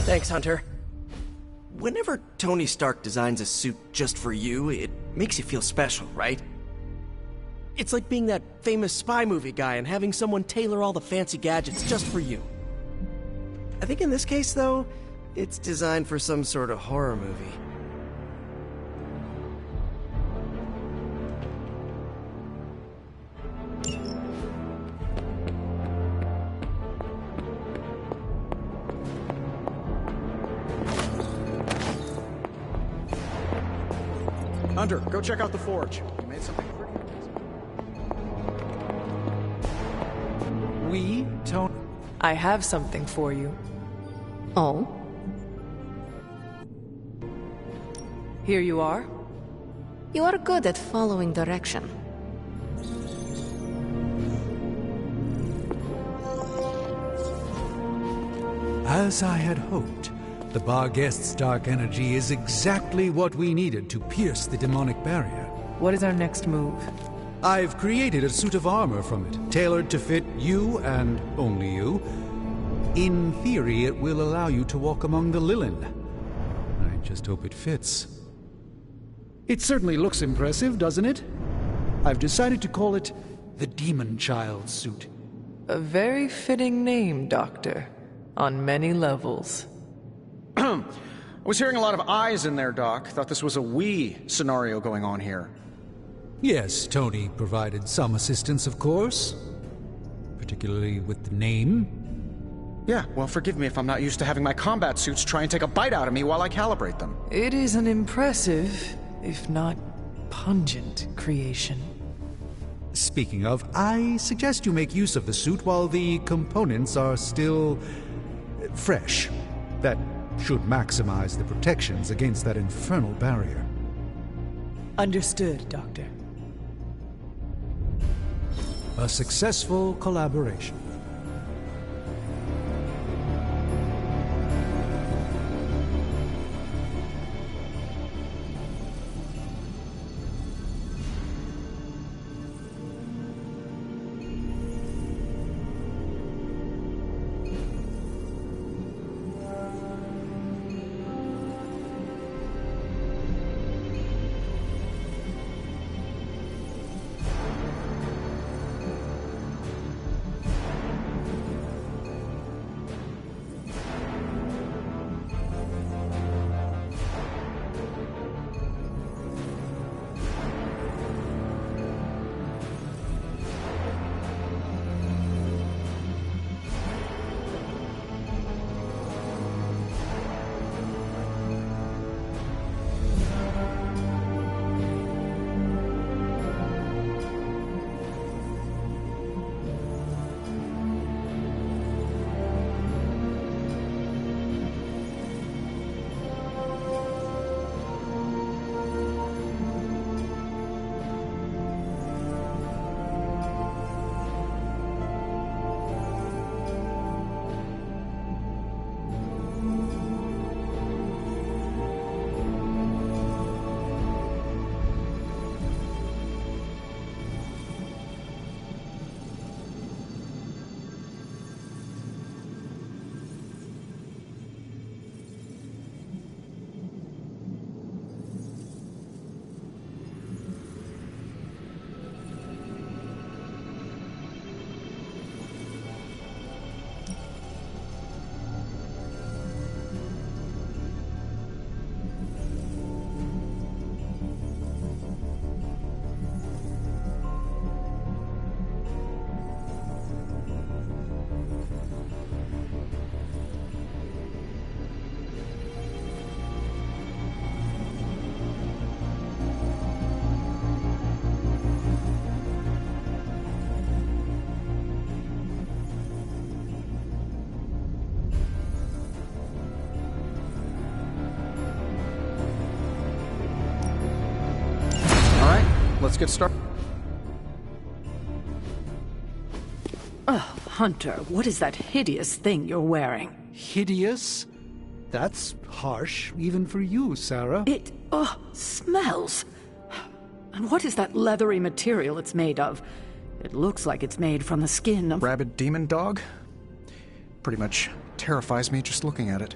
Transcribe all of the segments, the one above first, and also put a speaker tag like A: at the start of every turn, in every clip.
A: Thanks, Hunter. Whenever Tony Stark designs a suit just for you, it makes you feel special, right? It's like being that famous spy movie guy and having someone tailor all the fancy gadgets just for you. I think in this case, though, it's designed for some sort of horror movie.
B: Hunter, go check out the forge. We made something pretty amazing. Tony...
C: I have something for you.
D: Oh?
C: Here you are.
D: You are good at following direction.
E: As I had hoped, the Barghest's dark energy is exactly what we needed to pierce the demonic barrier.
C: What is our next move?
E: I've created a suit of armor from it, tailored to fit you and only you. In theory, it will allow you to walk among the Lilin. I just hope it fits.
B: It certainly looks impressive, doesn't it? I've decided to call it the Demon Child suit.
C: A very fitting name, Doctor. On many levels.
B: I was hearing a lot of I's in there, Doc. Thought this was a we scenario going on here.
E: Yes, Tony provided some assistance, of course. Particularly with the name.
B: Yeah, well, forgive me if I'm not used to having my combat suits try and take a bite out of me while I calibrate them.
C: It is an impressive, if not pungent, creation.
E: Speaking of, I suggest you make use of the suit while the components are still fresh. That should maximize the protections against that infernal barrier.
C: Understood, Doctor.
E: A successful collaboration.
B: Let's get started.
F: Oh, Hunter, what is that hideous thing you're wearing?
E: Hideous? That's harsh, even for you, Sarah.
F: It, smells. And what is that leathery material it's made of? It looks like it's made from the skin of...
B: Rabid demon dog? Pretty much terrifies me just looking at it.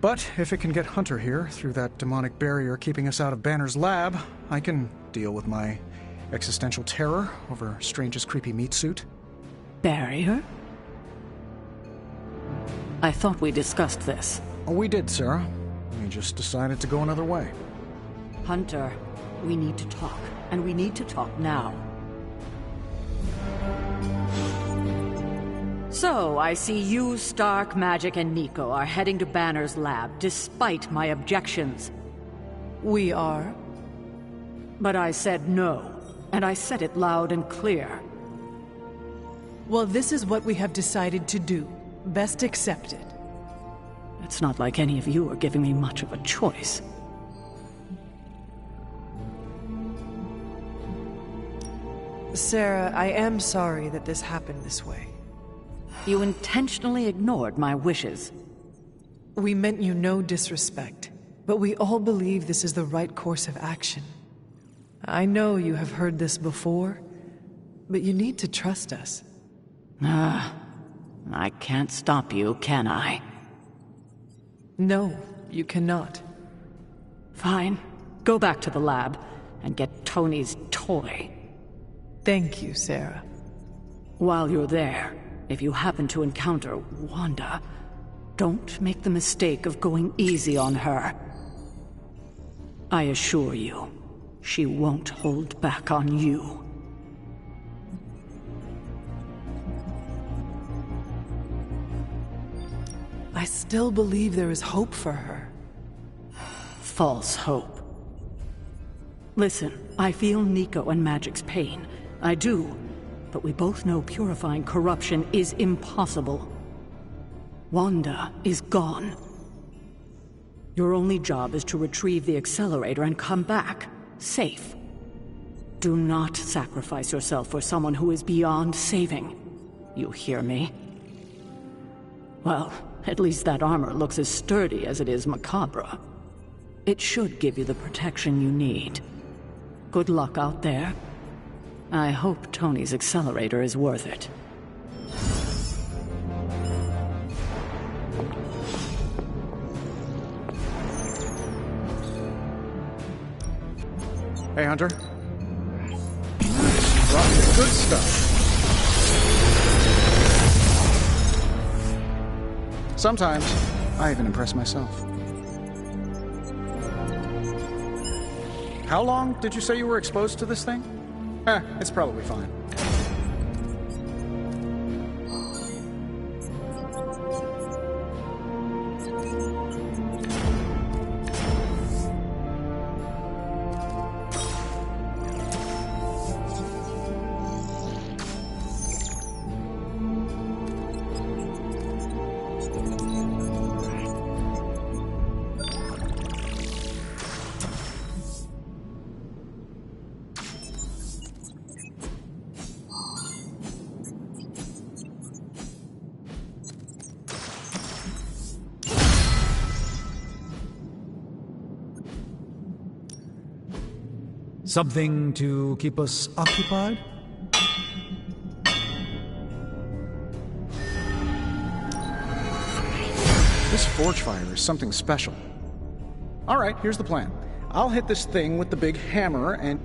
G: But if it can get Hunter here through that demonic barrier keeping us out of Banner's lab, I can deal with my existential terror over Strange's creepy meat suit.
F: Barrier? I thought we discussed this.
G: Oh, we did, Sarah. We just decided to go another way.
F: Hunter, we need to talk, and we need to talk now. So, I see you, Stark, Magic, and Nico are heading to Banner's lab, despite my objections.
C: We are.
F: But I said no, and I said it loud and clear.
C: Well, this is what we have decided to do. Best accept it.
F: It's not like any of you are giving me much of a choice.
C: Sarah, I am sorry that this happened this way.
F: You intentionally ignored my wishes.
C: We meant you no disrespect, but we all believe this is the right course of action. I know you have heard this before, but you need to trust us.
F: I can't stop you, can I?
C: No, you cannot.
F: Fine. Go back to the lab and get Tony's toy.
C: Thank you, Sarah.
F: While you're there, if you happen to encounter Wanda, don't make the mistake of going easy on her. I assure you, she won't hold back on you.
C: I still believe there is hope for her.
F: False hope. Listen, I feel Nico and Magic's pain. I do. But we both know purifying corruption is impossible. Wanda is gone. Your only job is to retrieve the accelerator and come back, safe. Do not sacrifice yourself for someone who is beyond saving. You hear me? Well, at least that armor looks as sturdy as it is macabre. It should give you the protection you need. Good luck out there. I hope Tony's accelerator is worth it.
G: Hey, Hunter. Brought me the good stuff. Sometimes, I even impress myself. How long did you say you were exposed to this thing? It's probably fine.
E: Something to keep us occupied?
G: This forge fire is something special. All right, here's the plan. I'll hit this thing with the big hammer and...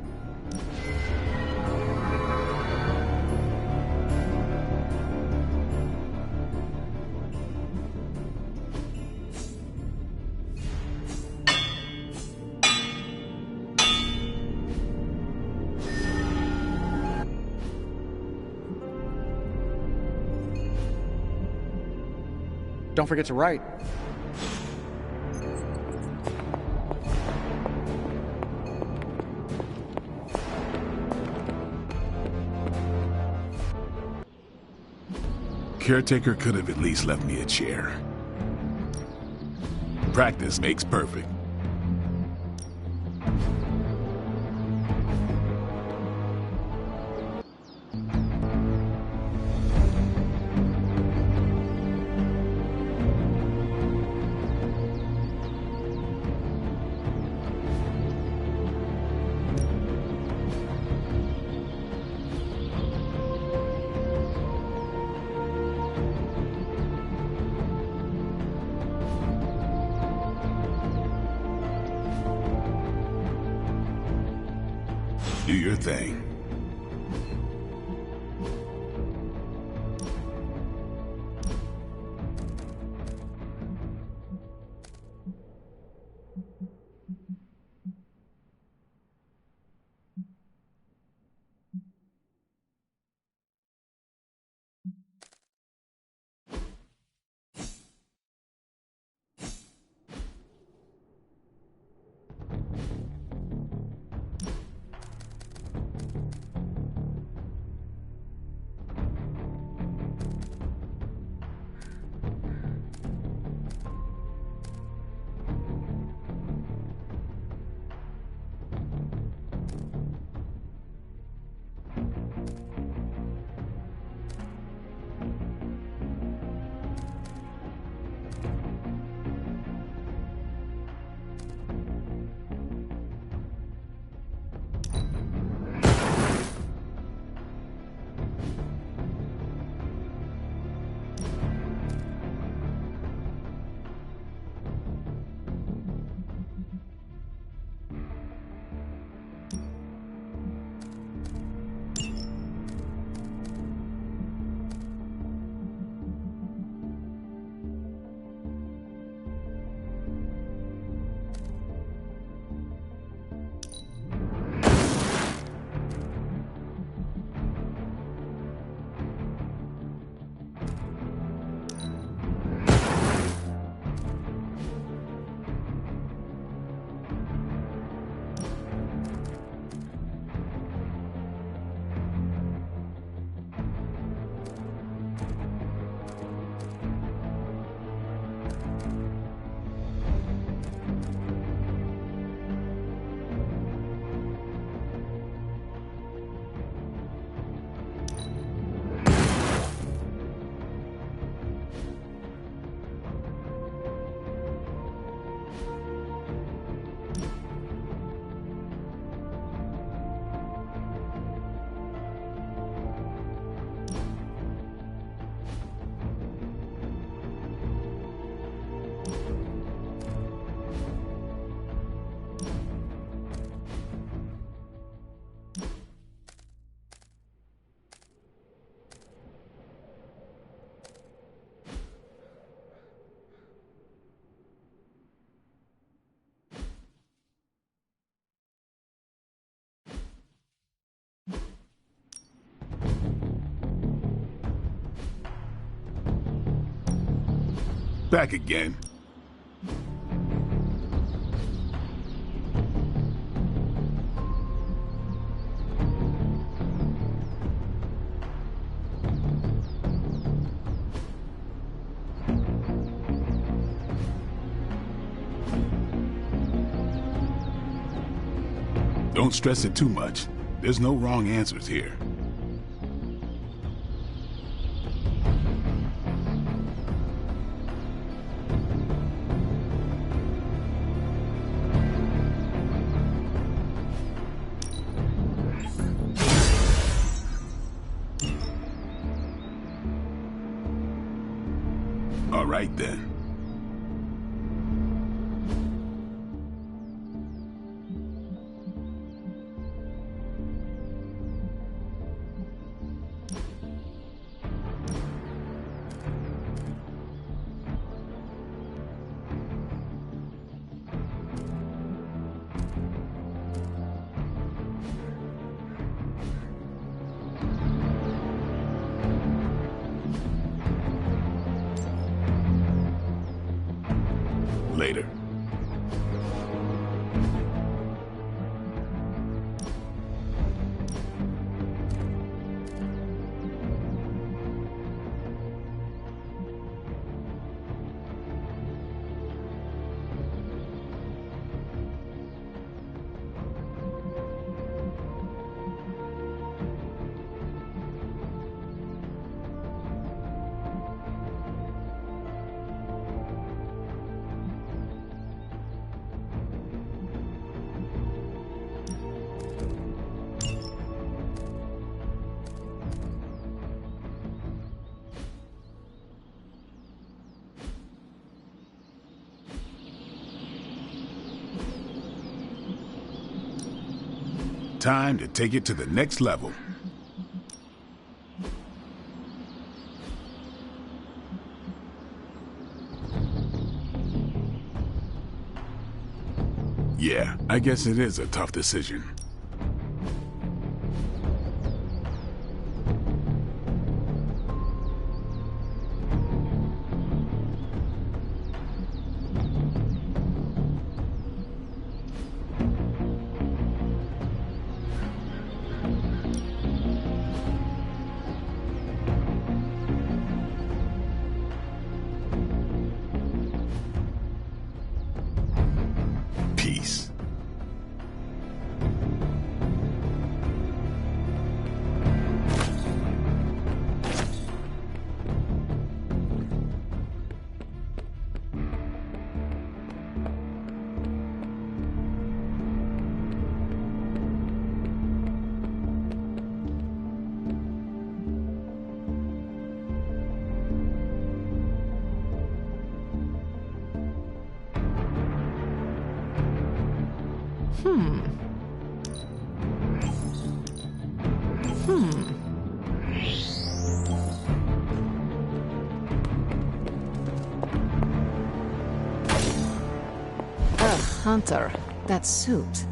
G: Don't forget to write.
H: Caretaker could have at least left me a chair. Practice makes perfect. your thing. Back again. Don't stress it too much. There's no wrong answers here. All right then. Later. time to take it to the next level. Yeah, I guess it is a tough decision. Peace.
D: Hunter, that suit.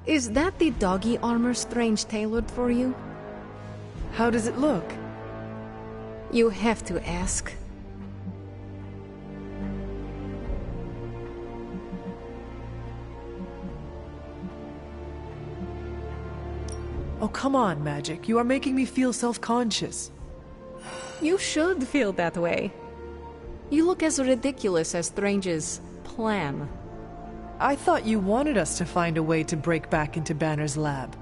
D: Is that the doggy armor Strange tailored for you?
C: How does it look?
D: You have to ask.
C: Oh, come on, Magic. You are making me feel self-conscious.
D: You should feel that way. You look as ridiculous as Strange's plan.
C: I thought you wanted us to find a way to break back into Banner's lab.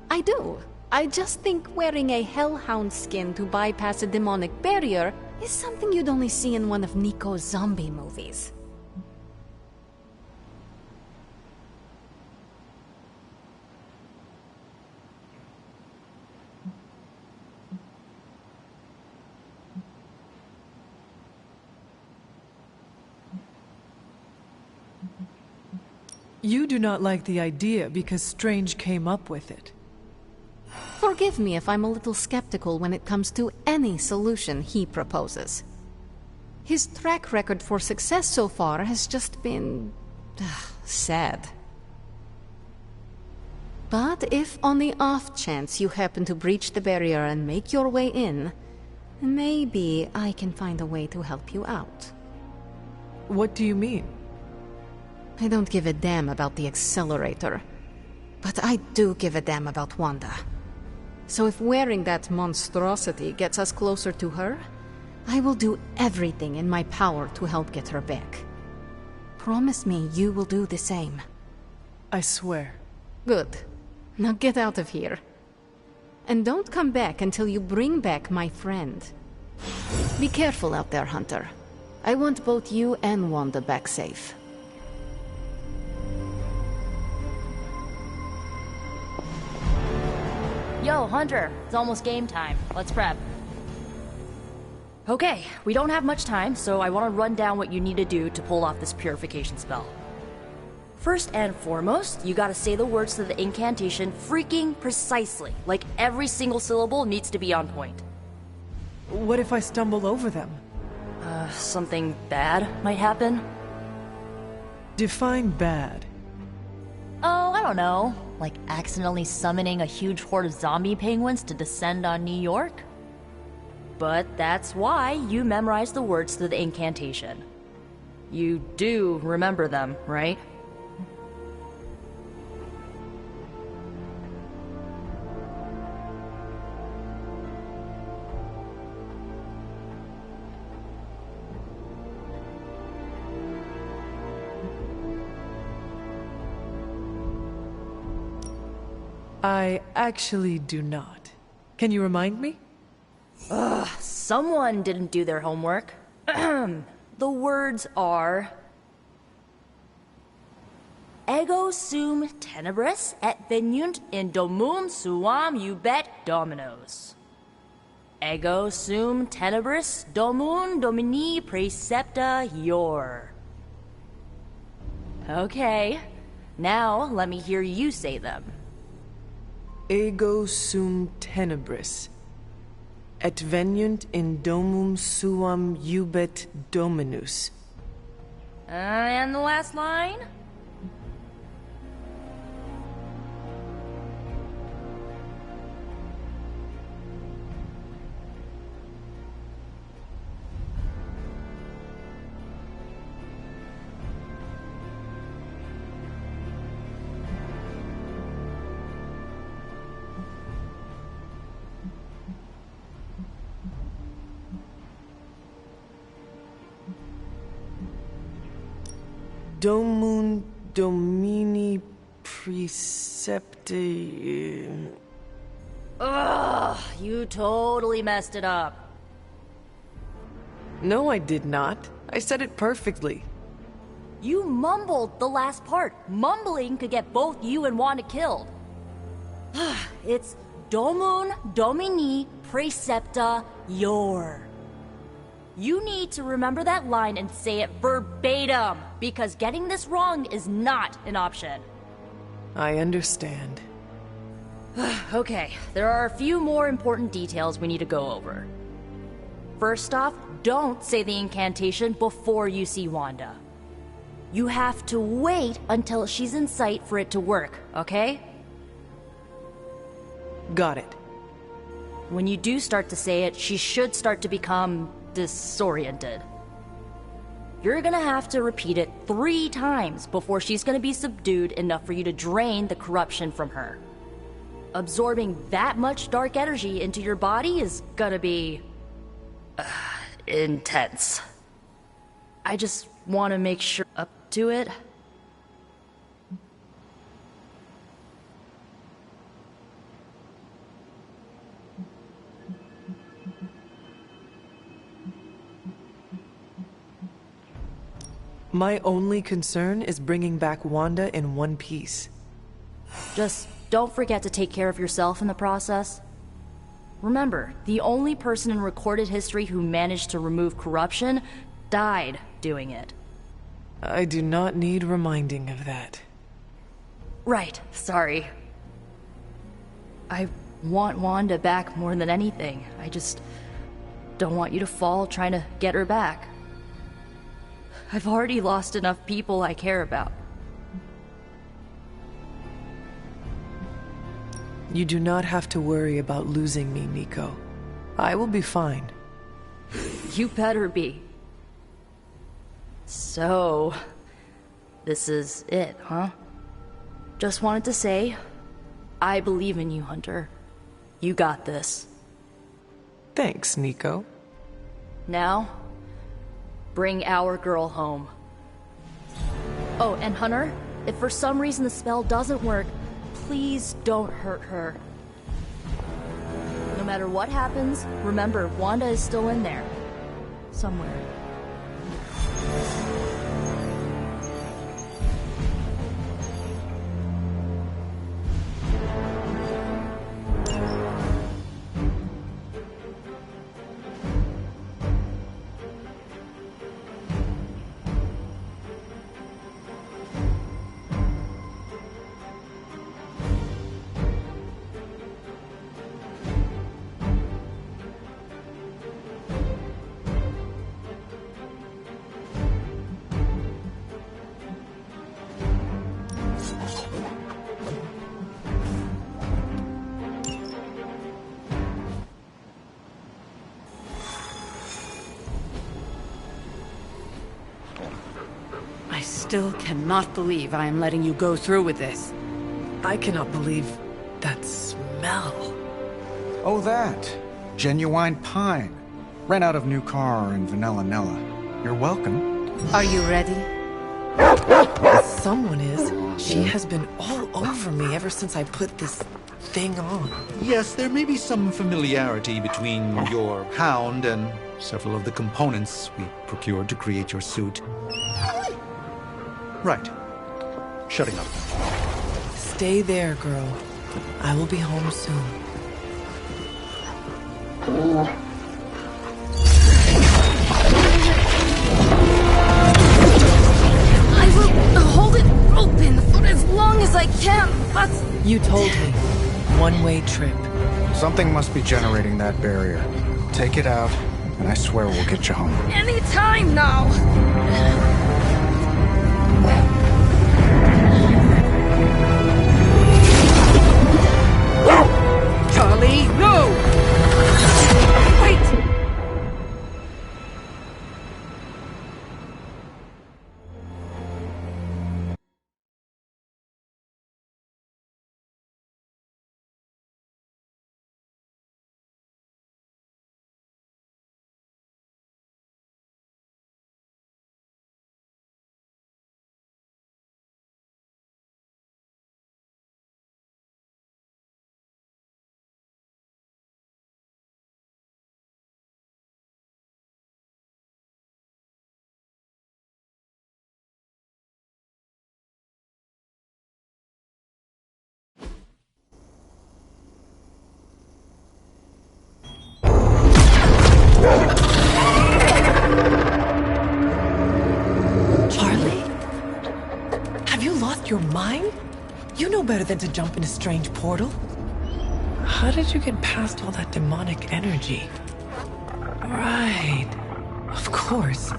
D: I do. I just think wearing a hellhound skin to bypass a demonic barrier is something you'd only see in one of Nico's zombie movies.
C: You do not like the idea because Strange came up with it.
D: Forgive me if I'm a little skeptical when it comes to any solution he proposes. His track record for success so far has just been sad. But if on the off chance you happen to breach the barrier and make your way in, maybe I can find a way to help you out.
C: What do you mean?
D: I don't give a damn about the accelerator, but I do give a damn about Wanda. So if wearing that monstrosity gets us closer to her, I will do everything in my power to help get her back. Promise me you will do the same.
C: I swear.
D: Good. Now get out of here. And don't come back until you bring back my friend. Be careful out there, Hunter. I want both you and Wanda back safe.
I: Yo, Hunter, it's almost game time. Let's prep. Okay, we don't have much time, so I want to run down what you need to do to pull off this purification spell. First and foremost, you gotta say the words to the incantation freaking precisely. Like every single syllable needs to be on point.
C: What if I stumble over them?
I: Something bad might happen?
C: Define bad.
I: Oh, I don't know. Like accidentally summoning a huge horde of zombie penguins to descend on New York? But that's why you memorize the words to the incantation. You do remember them, right?
C: I actually do not. Can you remind me?
I: Someone didn't do their homework. The words are... Ego sum tenebris et veniunt in domum suam ubet dominos. Ego sum tenebris domum domini precepta ior. Okay, now let me hear you say them.
C: ego sum tenebris, et veniunt in domum suam iubet dominus.
I: And the last line?
C: Domum Domini Precepti.
I: Ugh, you totally messed it up.
C: No, I did not. I said it perfectly.
I: You mumbled the last part. Mumbling could get both you and Wanda killed. It's Domum Domini Precepta Ior. You need to remember that line and say it verbatim, because getting this wrong is not an option.
C: I understand.
I: Okay, there are a few more important details we need to go over. First off, don't say the incantation before you see Wanda. You have to wait until she's in sight for it to work, okay?
C: Got it.
I: When you do start to say it, she should start to become disoriented. You're gonna have to repeat it 3 times before she's gonna be subdued enough for you to drain the corruption from her. Absorbing that much dark energy into your body is gonna be intense. I just want to make sure up to it.
C: My only concern is bringing back Wanda in one piece.
I: Just don't forget to take care of yourself in the process. Remember, the only person in recorded history who managed to remove corruption died doing it.
C: I do not need reminding of that.
I: Right, sorry. I want Wanda back more than anything. I just don't want you to fall trying to get her back. I've already lost enough people I care about.
C: You do not have to worry about losing me, Nico. I will be fine.
I: You better be. So, this is it, huh? Just wanted to say, I believe in you, Hunter. You got this.
C: Thanks, Nico.
I: Now, bring our girl home. Oh, and Hunter, if for some reason the spell doesn't work, please don't hurt her. No matter what happens, remember, Wanda is still in there. Somewhere.
F: I still cannot believe I am letting you go through with this.
C: I cannot believe that smell.
G: Oh, that. Genuine pine. Ran out of new car in Vanilla Nella. You're welcome.
F: Are you ready?
C: Someone is. She has been all over me ever since I put this thing on.
E: Yes, there may be some familiarity between your hound and several of the components we procured to create your suit. Right. Shutting up.
C: Stay there, girl. I will be home soon.
J: I will hold it open for as long as I can, but...
C: You told me. one-way trip.
G: Something must be generating that barrier. Take it out, and I swear we'll get you home.
J: Anytime now!
F: Charlie, no! Wait!
C: Charlie? Have you lost your mind? You know better than to jump in a strange portal. How did you get past all that demonic energy? Right. Of course.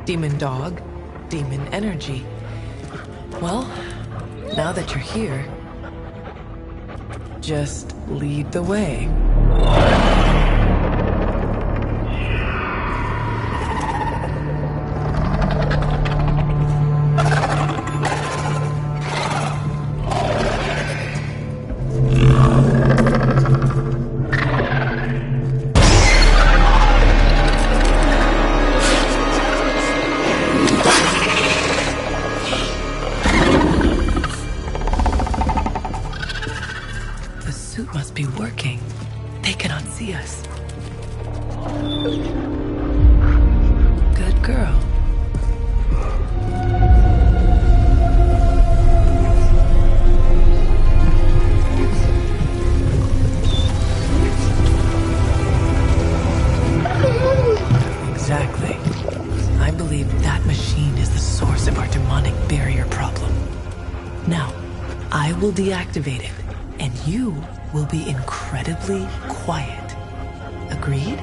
C: Demon dog, demon energy. Well, now that you're here, just lead the way. The suit must be working. They cannot see us. Good girl. Exactly. I believe that machine is the source of our demonic barrier problem. Now, I will deactivate it, and you will be incredibly quiet. Agreed?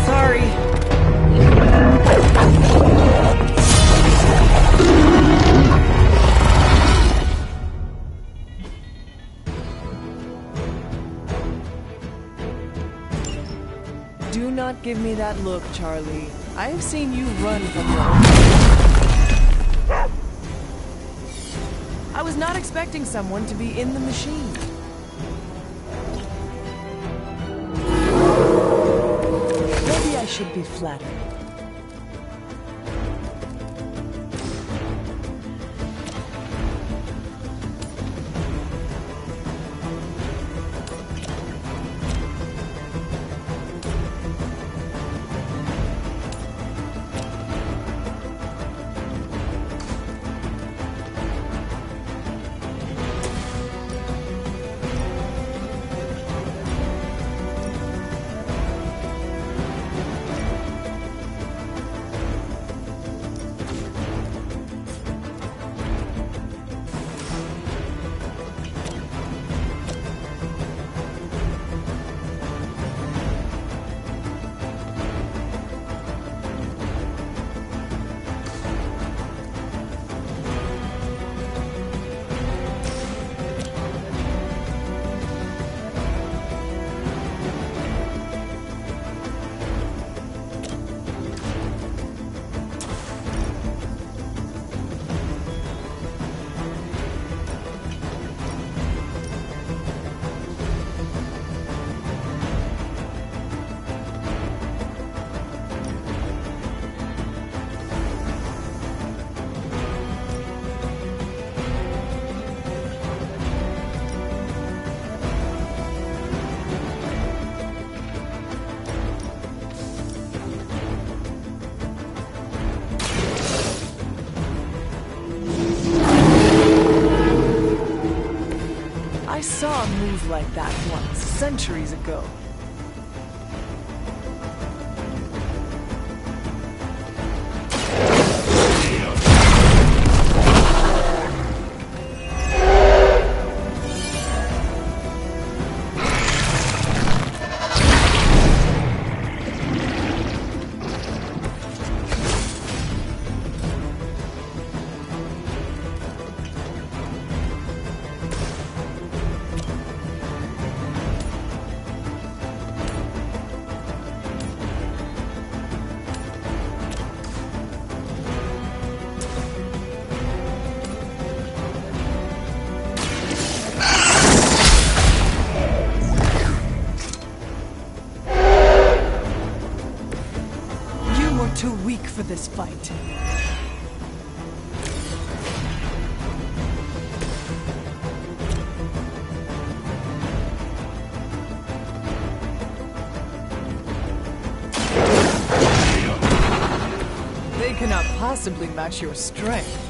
C: Sorry. Do not give me that look, Charlie. I have seen you run from your own. I was not expecting someone to be in the machine. Maybe I should be flattered. I saw a move like that once, centuries ago. Too weak for this fight. They cannot possibly match your strength.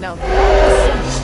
C: Now that's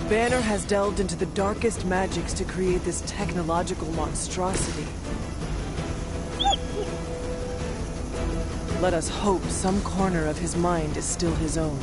C: Banner has delved into the darkest magics to create this technological monstrosity. Let us hope some corner of his mind is still his own.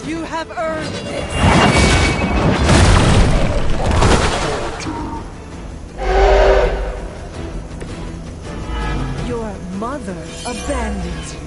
C: You have earned this! Your mother abandons you.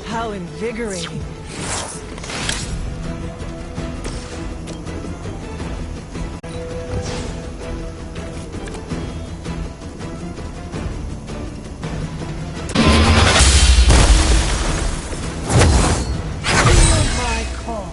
C: How invigorating. Feel my call.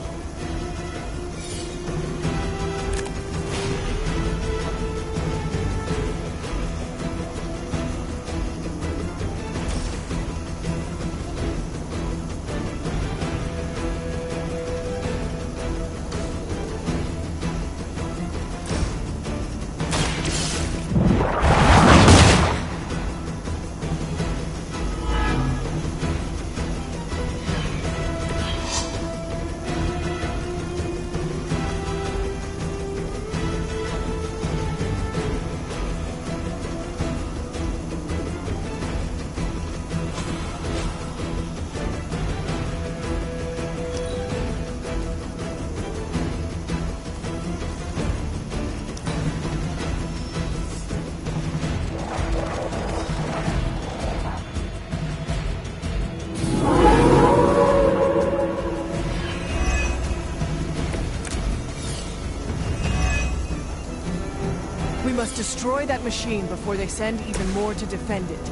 C: We must destroy that machine before they send even more to defend it.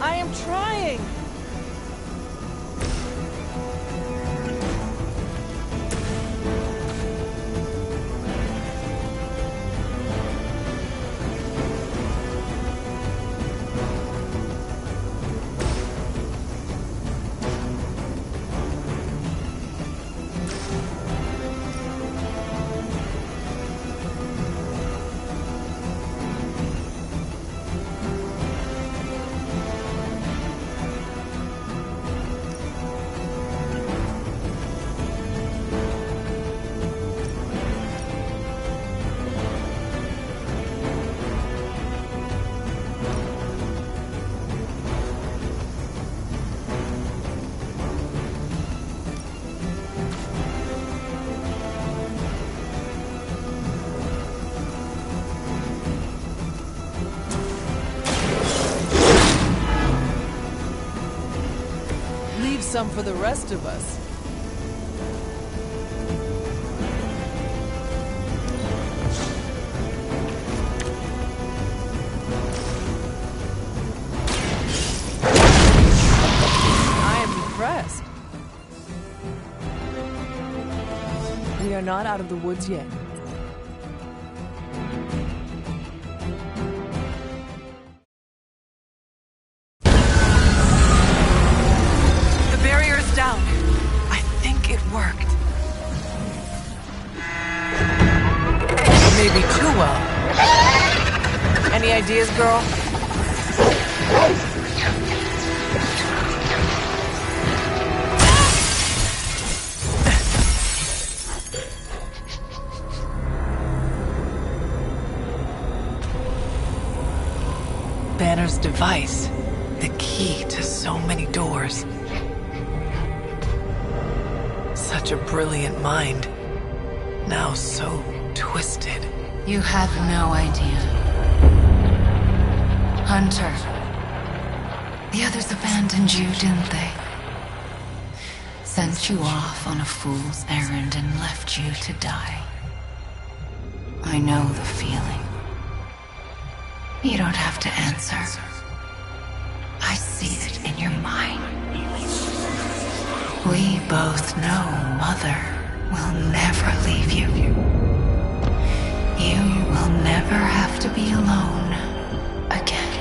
C: I am trying! Some for the rest of us. are not out of the woods yet. The barrier is down. I think it worked. Maybe too well. Any ideas, girl? Banner's device. The key to so many doors. Such a brilliant mind. Now so twisted.
J: You have no idea. Hunter. The others abandoned you, didn't they? Sent you off on a fool's errand and left you to die. I know the feeling. You don't have to answer. I see it in your mind. We both know Mother will never leave you. You will never have to be alone again.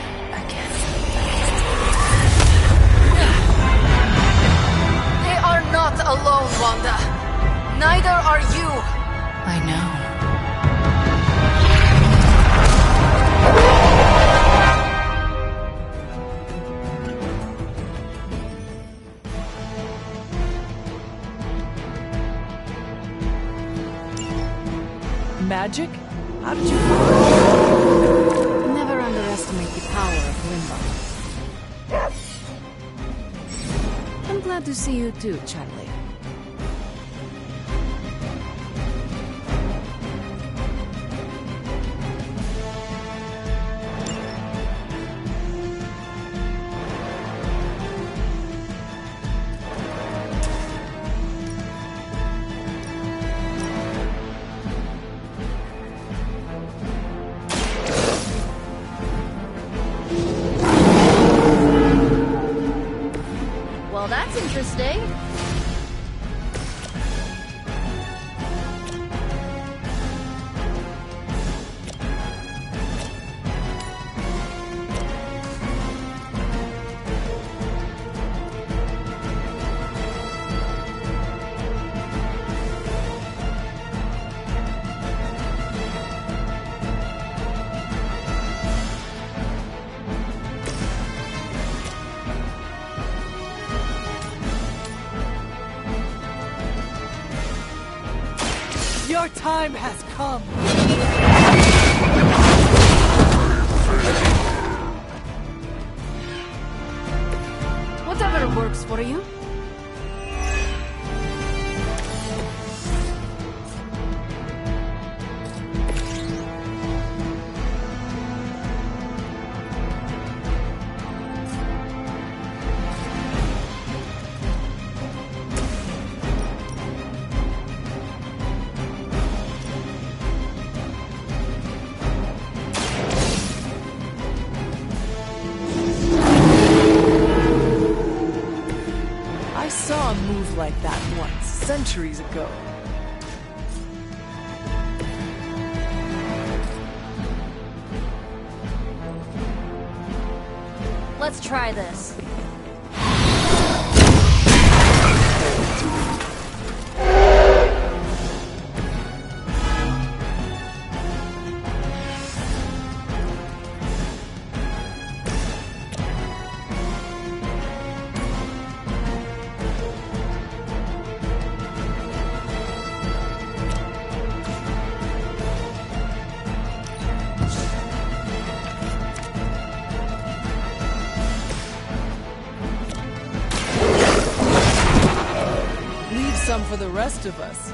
D: They are not alone, Wanda. Neither are you.
J: I know.
C: Magic? How did you...
D: Never underestimate the power of Limbo. I'm glad to see you too, Charlie.
I: Well, that's interesting.
C: Your time has come!
D: Whatever works for you.
C: I saw a move like that once, centuries ago.
I: Let's try this.
C: Leave some for the rest of us.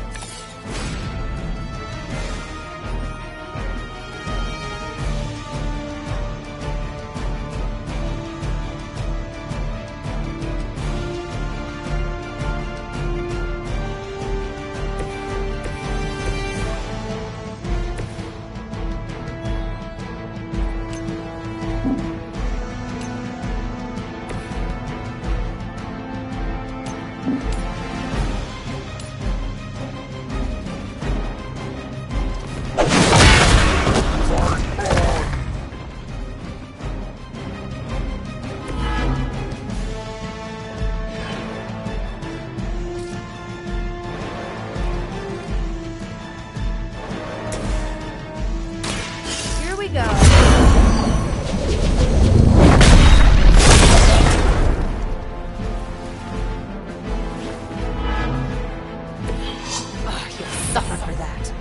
C: You'll suffer for that.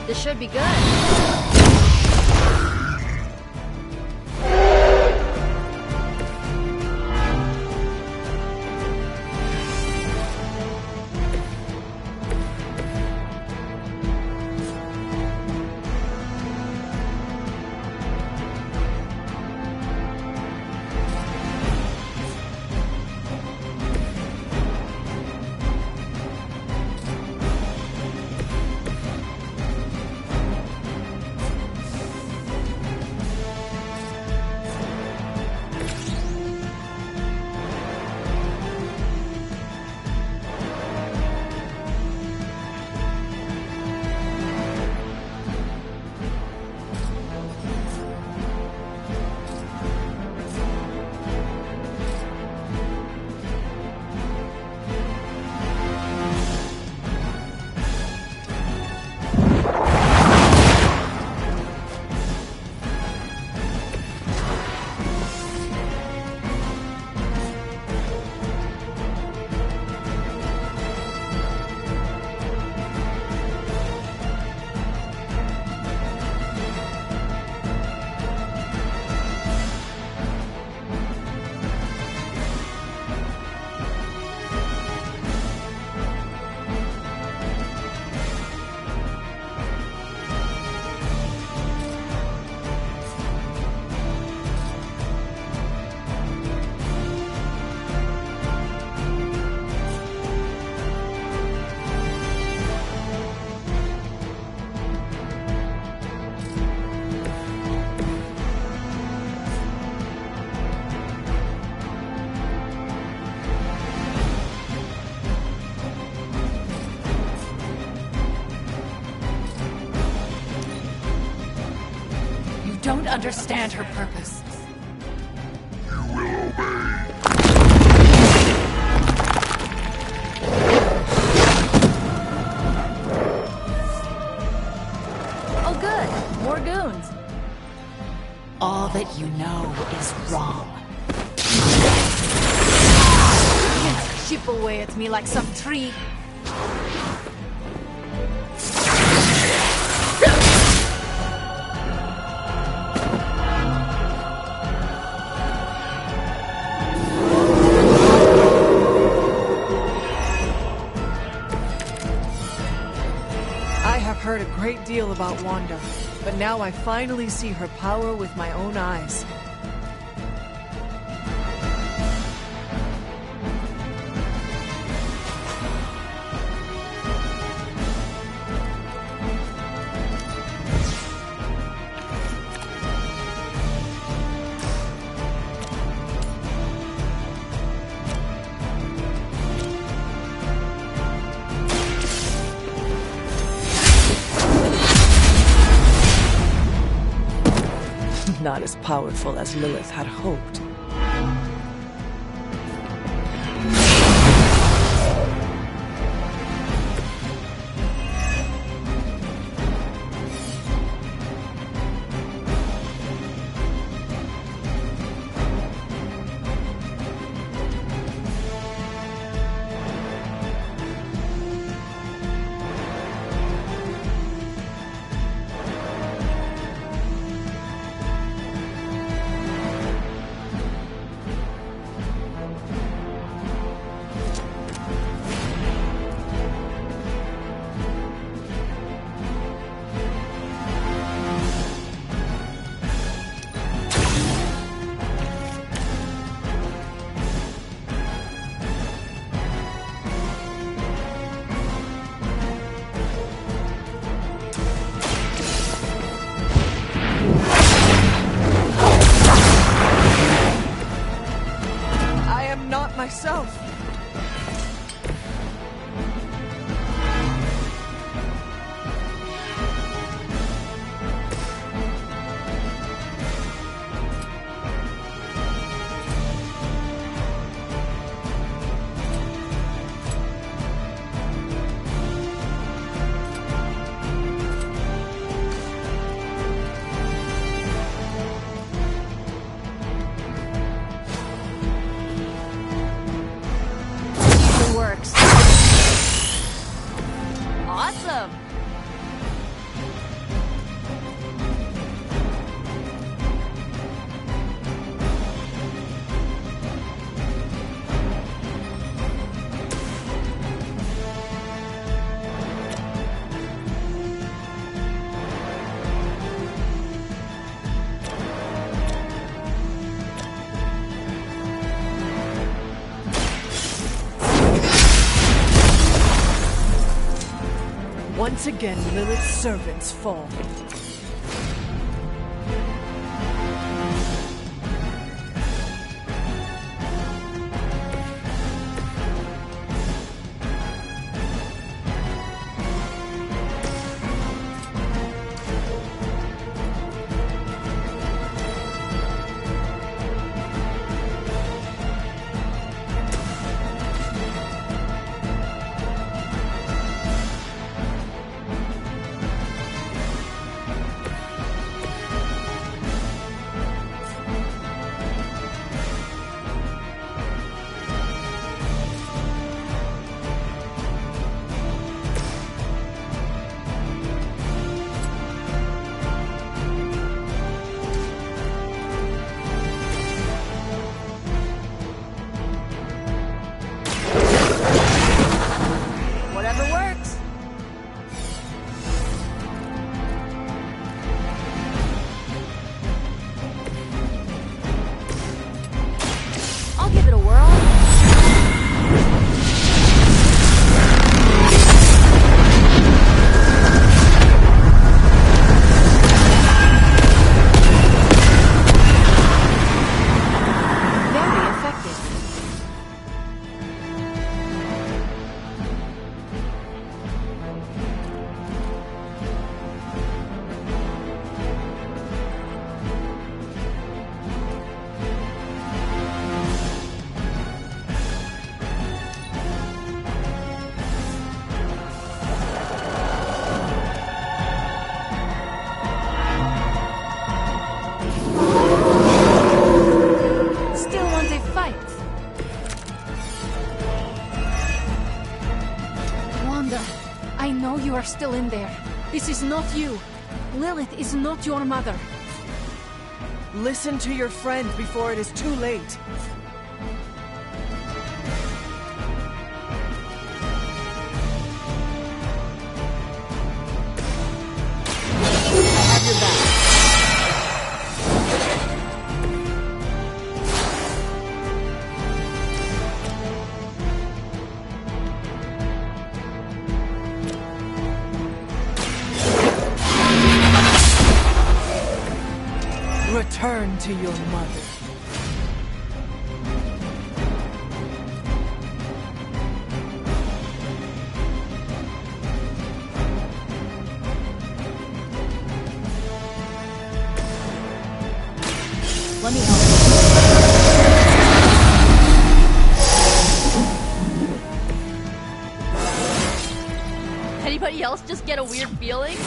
I: This should be good.
C: Don't understand her purpose.
H: You will obey.
I: Oh good, more goons.
C: All that you know is wrong.
D: You can't chip away at me like some tree.
C: Heard a great deal about Wanda, but now I finally see her power with my own eyes. Not as powerful as Lilith had hoped. Once again, Lilith's servants fall.
I: Whatever works. I'll give it a whirl.
D: Very effective. Still want a fight? Wanda, I know you are still in there. This is not you. Lilith is not your mother.
C: Listen to your friend before it is too late. I have your back. Return to your mother.
I: Let me help. Anybody else just get a weird feeling?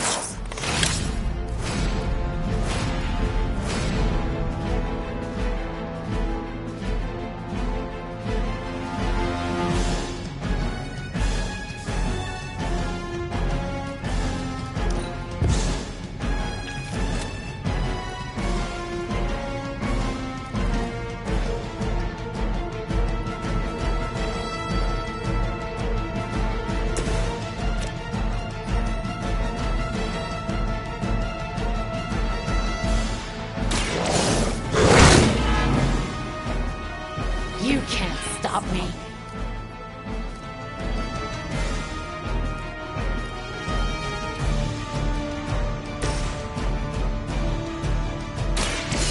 J: You can't stop me.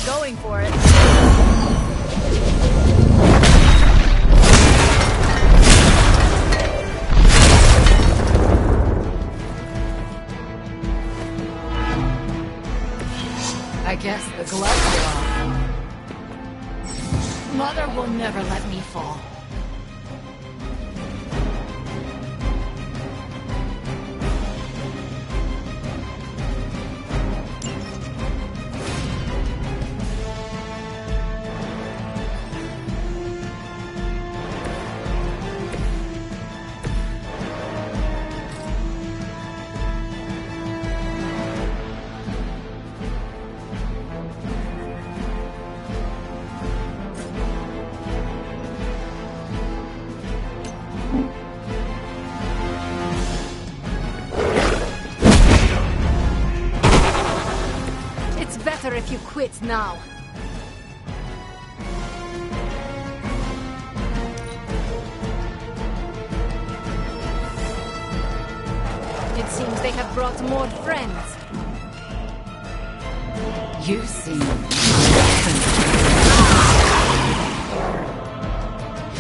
I: Going for it.
J: I guess the gloves are off. Mother will never let me fall.
D: It's better if you quit now.
C: It
D: It seems they have brought more friends.
J: You seem...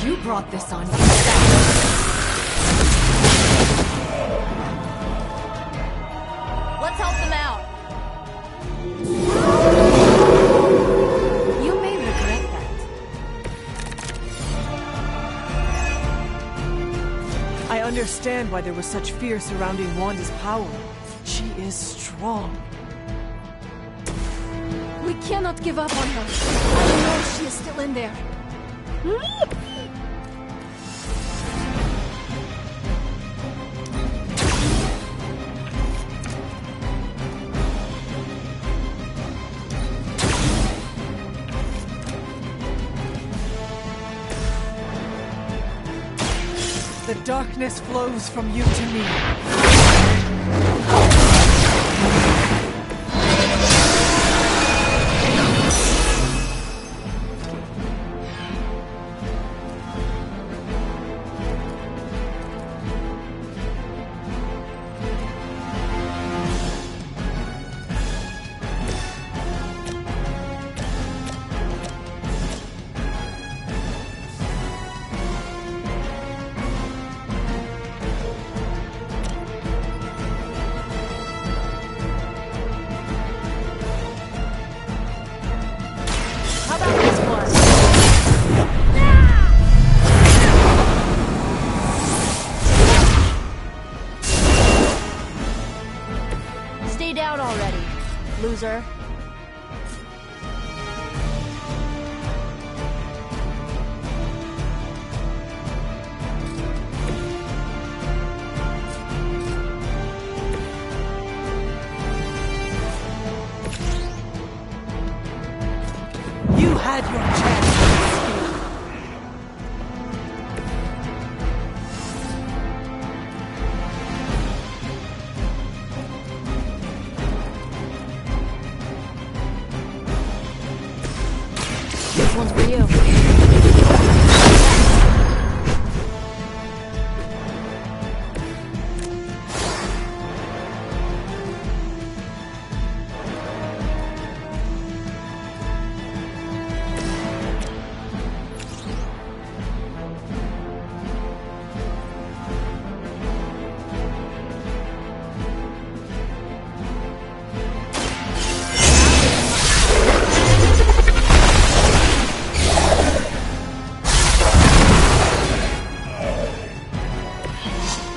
D: You brought this on yourself.
I: Let's help them out.
D: You may regret that.
C: I understand why there was such fear surrounding Wanda's power. She is strong.
D: We cannot give up on her. I know she is still in there.
C: The darkness flows from you to me.
I: How about this one? Stay down already, loser.
C: You had your chance to escape.
I: This one's for you.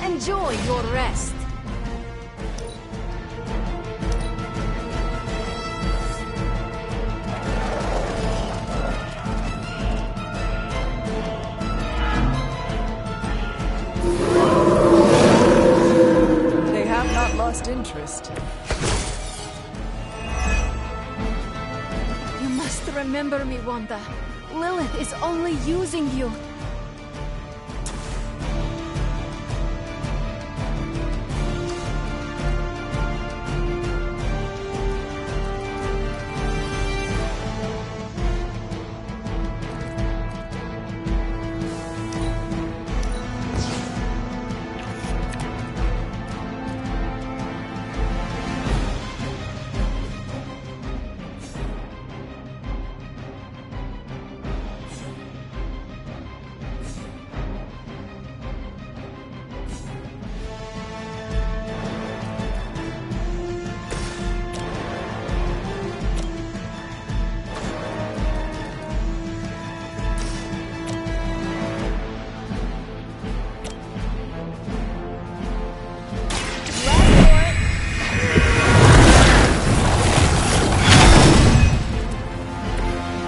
D: Enjoy your rest.
C: They have not lost interest.
D: You must remember me, Wanda. Lilith is only using you.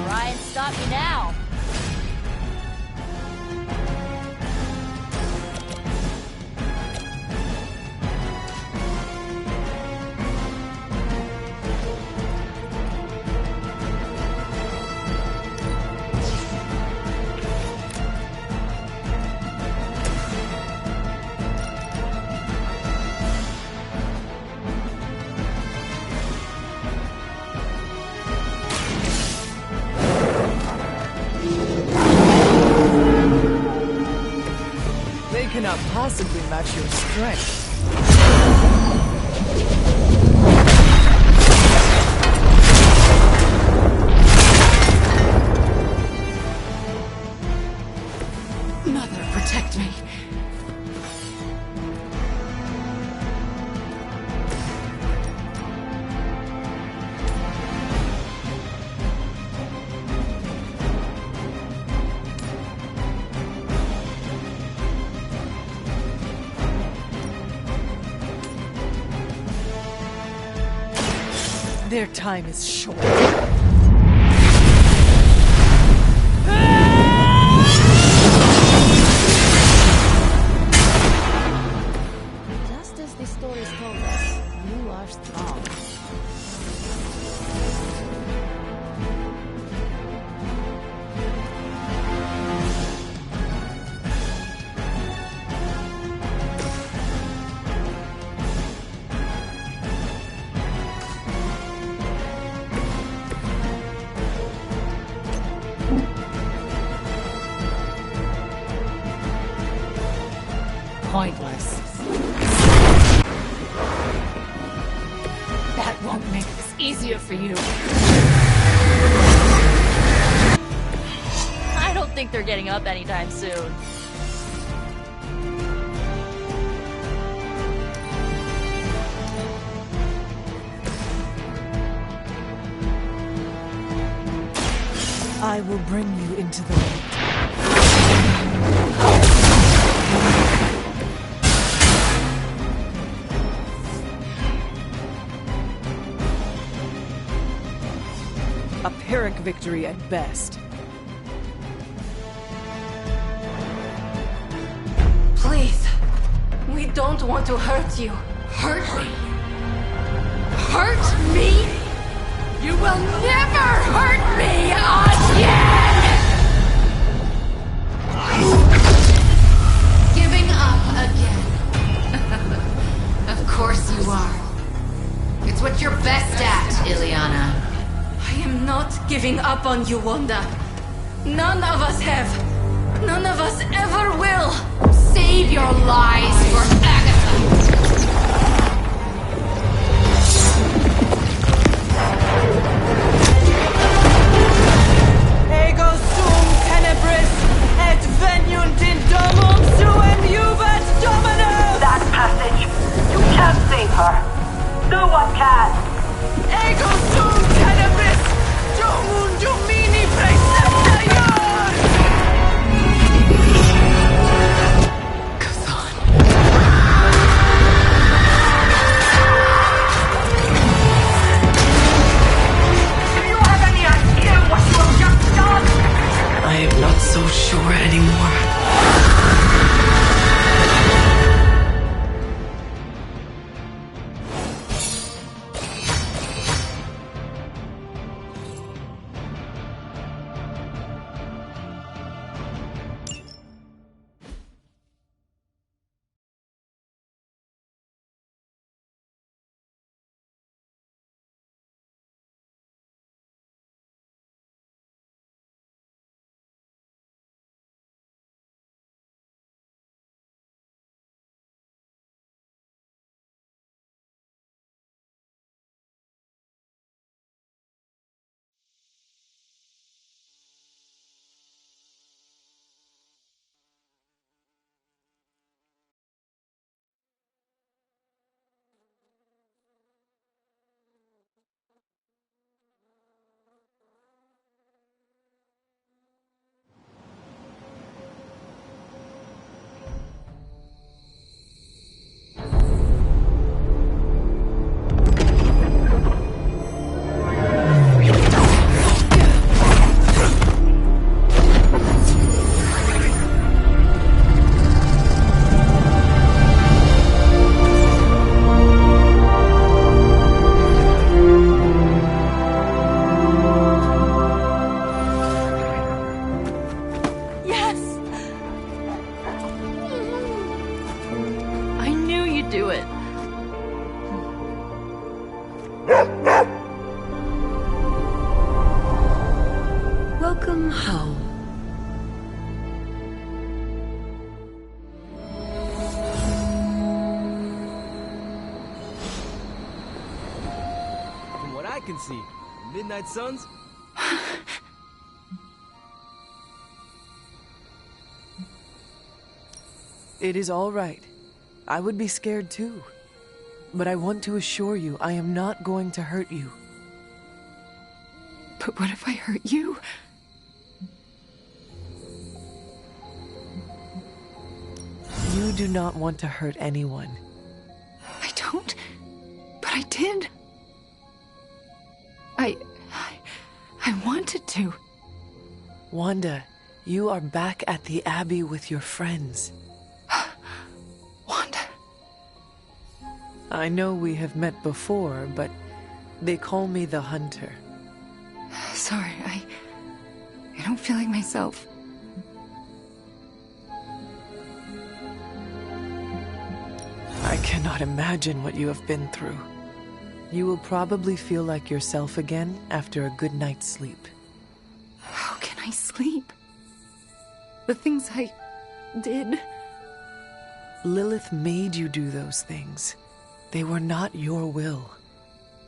I: Ryan, stop me now.
C: They cannot possibly match your strength.
F: Mother, protect me.
C: Their time is short.
D: Just as the stories told us, you are strong.
F: Pointless. That won't make this easier for you.
I: I don't think they're getting up anytime soon.
C: I will bring you into the light. A Pyrrhic victory at best.
J: Please. We don't want to hurt you. Hurt me? Hurt me? You will never hurt me again! Giving up again. Of course you are. It's what you're best at, Ileana. I am not giving up on you, Wanda. None of us have. None of us ever will. Save your lies for Agatha.
C: Ego sum tenebris et veniunt in domum suem juvat domino!
K: That passage. You can't save her. No one can.
C: Ego sum tenebris domum domini praecepta ior!
K: Do you have any idea what you have just done?
C: I am not so sure anymore.
F: Welcome home.
L: can see. Midnight suns?
C: It is all right. I would be scared too. But I want to assure you I am not going to hurt you.
J: But what if I hurt you?
C: You do not want to hurt anyone.
J: I don't. But I did. I wanted to.
C: Wanda, you are back at the Abbey with your friends.
J: Wanda.
C: I know we have met before, but they call me the Hunter.
J: Sorry, I don't feel like myself.
C: I cannot imagine what you have been through. You will probably feel like yourself again after a good night's sleep.
J: How can I sleep? The things I did.
C: Lilith made you do those things. They were not your will.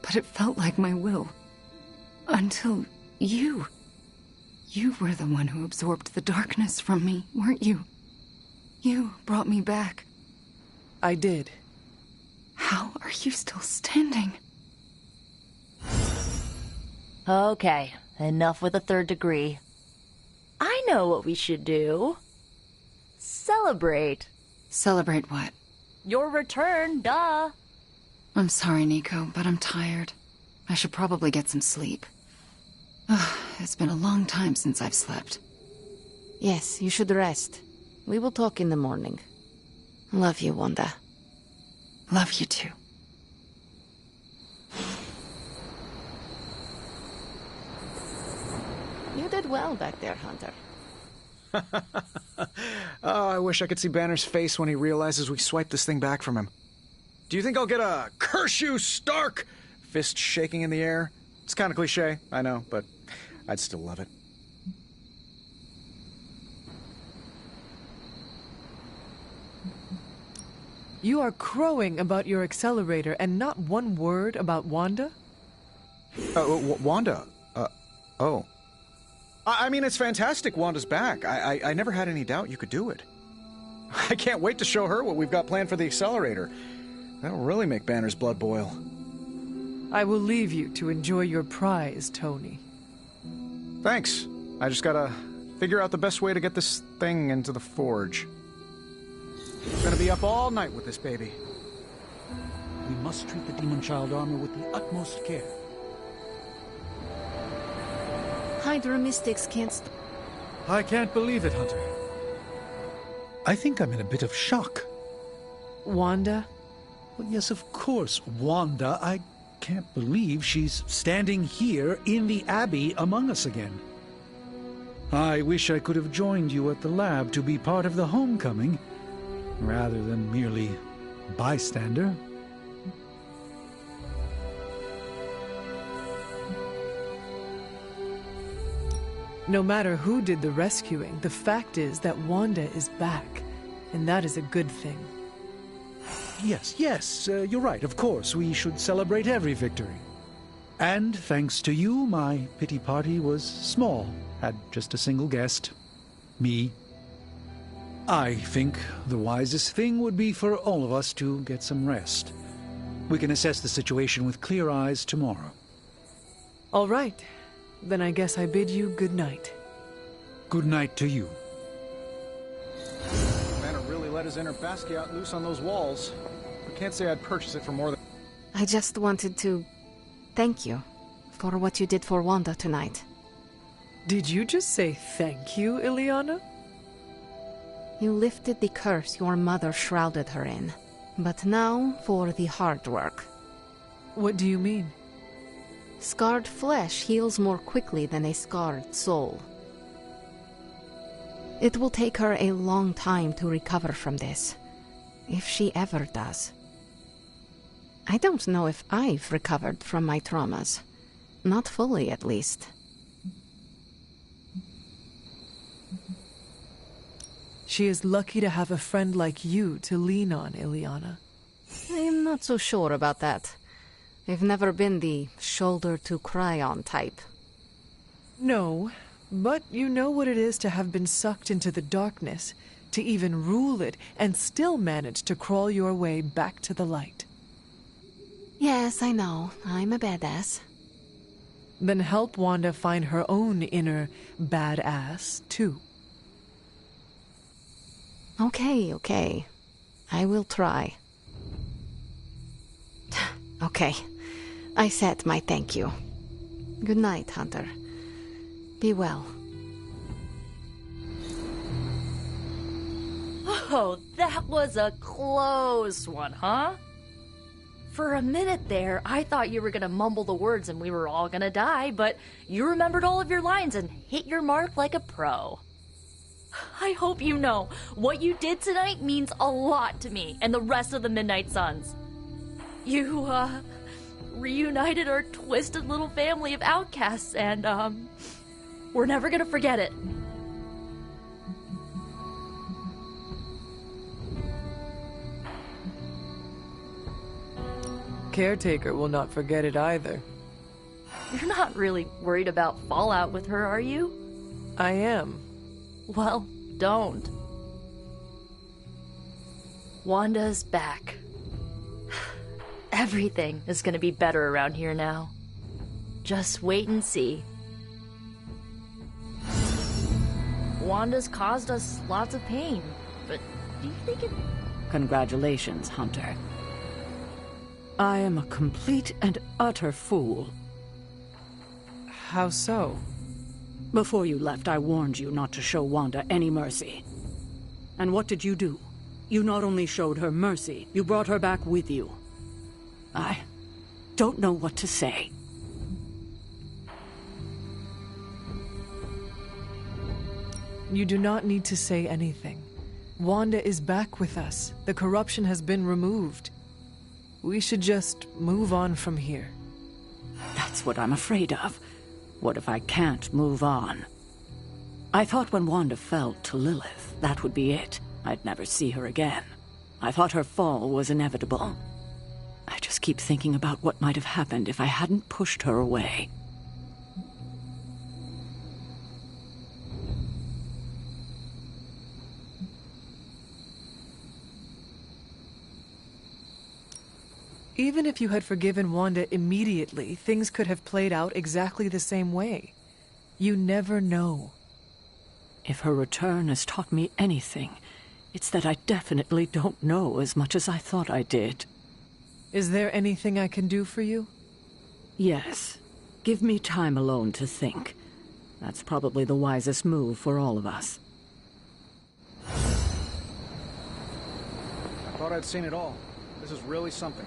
J: But it felt like my will. Until you. You were the one who absorbed the darkness from me, weren't you? You brought me back.
C: I did.
J: How are you still standing?
I: Okay, enough with the third degree. I know what we should do. Celebrate.
J: Celebrate what?
I: Your return, duh.
J: I'm sorry, Nico, but I'm tired. I should probably get some sleep. It's been a long time since I've slept.
D: Yes, you should rest. We will talk in the morning. Love you, Wanda.
J: Love you too.
D: You did well back there, Hunter.
G: Oh, I wish I could see Banner's face when he realizes we swiped this thing back from him. Do you think I'll get a "Curse you, Stark!" fist shaking in the air? It's kind of cliche, I know, but I'd still love it.
C: You are crowing about your accelerator and not one word about Wanda?
G: Wanda? Oh. I mean, it's fantastic Wanda's back. I never had any doubt you could do it. I can't wait to show her what we've got planned for the accelerator. That'll really make Banner's blood boil.
C: I will leave you to enjoy your prize, Tony.
G: Thanks. I just gotta figure out the best way to get this thing into the forge. Gonna be up all night with this baby.
B: We must treat the Demon Child armor with the utmost care.
D: Hydra Mystics can't
B: I can't believe it, Hunter.
E: I think I'm in a bit of shock.
C: Wanda?
B: Well, yes, of course, Wanda. I can't believe she's standing here in the Abbey among us again. I wish I could have joined you at the lab to be part of the homecoming, rather than merely bystander.
C: No matter who did the rescuing, the fact is that Wanda is back, and that is a good thing.
B: Yes, you're right. Of course, we should celebrate every victory. And thanks to you, my pity party was small. Had just a single guest. Me. I think the wisest thing would be for all of us to get some rest. We can assess the situation with clear eyes tomorrow.
C: All right. Then I guess I bid you good night.
B: Good night to you.
G: Banner really let his inner Basquiat loose on those walls. I can't say I'd purchase it for more than...
D: I just wanted to thank you for what you did for Wanda tonight.
C: Did you just say thank you, Illyana?
D: You lifted the curse your mother shrouded her in. But now for the hard work.
C: What do you mean?
D: Scarred flesh heals more quickly than a scarred soul. It will take her a long time to recover from this, if she ever does. I don't know if I've recovered from my traumas. Not fully, at least.
C: She is lucky to have a friend like you to lean on, Illyana.
D: I'm not so sure about that. I've never been the shoulder to cry on type.
C: No, but you know what it is to have been sucked into the darkness, to even rule it, and still manage to crawl your way back to the light.
D: Yes, I know. I'm a badass.
C: Then help Wanda find her own inner badass, too.
D: Okay. I will try. Okay. I said my thank you. Good night, Hunter. Be well.
I: Oh, that was a close one, huh? For a minute there, I thought you were gonna mumble the words and we were all gonna die, but you remembered all of your lines and hit your mark like a pro. I hope you know, what you did tonight means a lot to me and the rest of the Midnight Suns. You, reunited our twisted little family of outcasts and, we're never gonna forget it.
C: Caretaker will not forget it either.
I: You're not really worried about fallout with her, are you?
C: I am.
I: Well, don't. Wanda's back. Everything is gonna be better around here now. Just wait and see. Wanda's caused us lots of pain, but do you think it...
F: Congratulations, Hunter. I am a complete and utter fool.
C: How so?
F: Before you left, I warned you not to show Wanda any mercy. And what did you do? You not only showed her mercy, you brought her back with you. I don't know what to say.
C: You do not need to say anything. Wanda is back with us. The corruption has been removed. We should just move on from here.
F: That's what I'm afraid of. What if I can't move on? I thought when Wanda fell to Lilith, that would be it. I'd never see her again. I thought her fall was inevitable. I just keep thinking about what might have happened if I hadn't pushed her away.
C: Even if you had forgiven Wanda immediately, things could have played out exactly the same way. You never know.
F: If her return has taught me anything, it's that I definitely don't know as much as I thought I did.
C: Is there anything I can do for you?
F: Yes. Give me time alone to think. That's probably the wisest move for all of us.
G: I thought I'd seen it all. This is really something.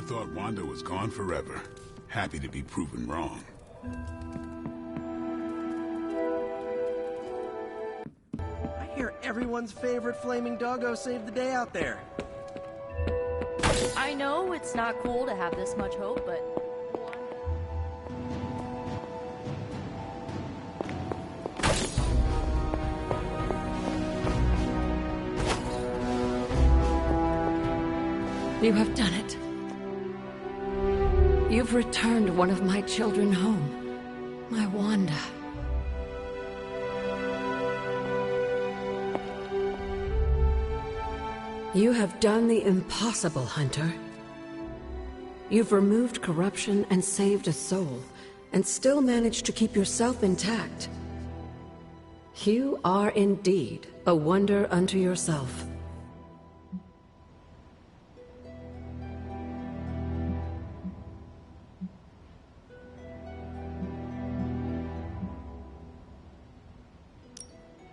H: thought Wanda was gone forever. Happy to be proven wrong.
A: I hear everyone's favorite flaming doggo saved the day out there.
I: I know it's not cool to have this much hope, but...
F: You have done it. You've returned one of my children home. My Wanda. You have done the impossible, Hunter. You've removed corruption and saved a soul, and still managed to keep yourself intact. You are indeed a wonder unto yourself.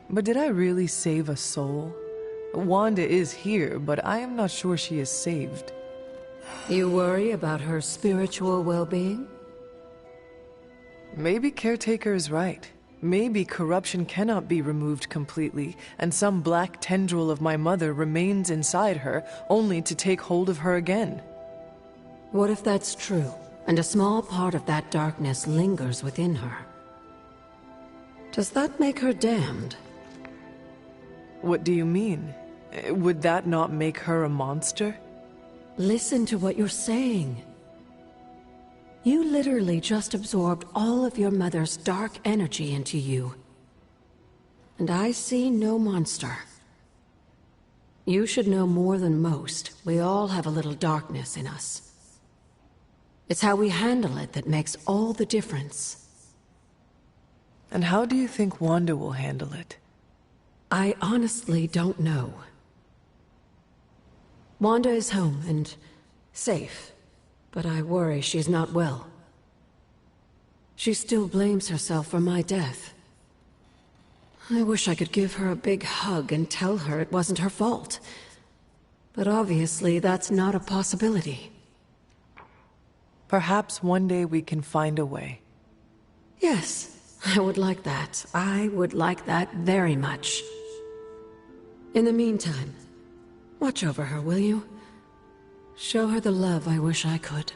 C: But did I really save a soul? Wanda is here, but I am not sure she is saved.
F: You worry about her spiritual well-being?
C: Maybe Caretaker is right. Maybe corruption cannot be removed completely, and some black tendril of my mother remains inside her, only to take hold of her again.
F: What if that's true, and a small part of that darkness lingers within her? Does that make her damned?
C: What do you mean? Would that not make her a monster?
F: Listen to what you're saying. You literally just absorbed all of your mother's dark energy into you. And I see no monster. You should know more than most. We all have a little darkness in us. It's how we handle it that makes all the difference.
C: And how do you think Wanda will handle it?
F: I honestly don't know. Wanda is home and safe, but I worry she's not well. She still blames herself for my death. I wish I could give her a big hug and tell her it wasn't her fault. But obviously that's not a possibility.
C: Perhaps one day we can find a way.
F: Yes, I would like that. I would like that very much. In the meantime, watch over her, will you? Show her the love I wish I could.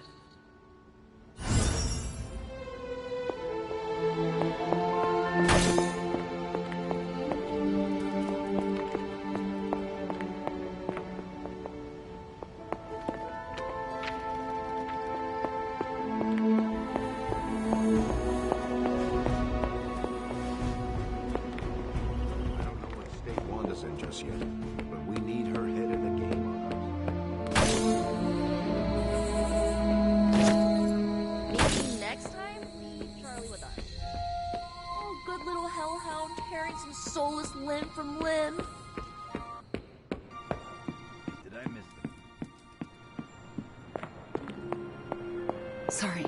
J: Sorry.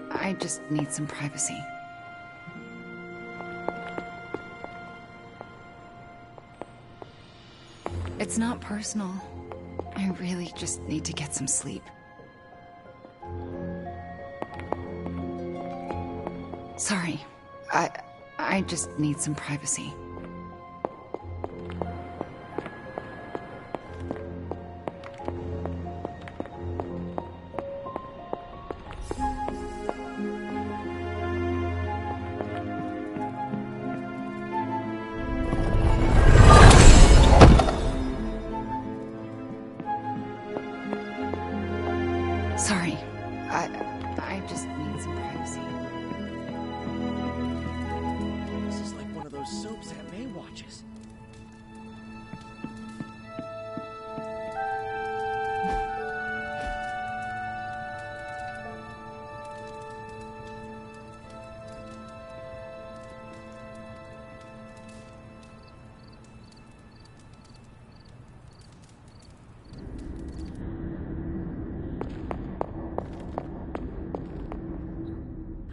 J: I just need some privacy. It's not personal. I really just need to get some sleep. Sorry. I just need some privacy. Sorry. I just need some privacy.
A: This is like one of those soaps Aunt May watches.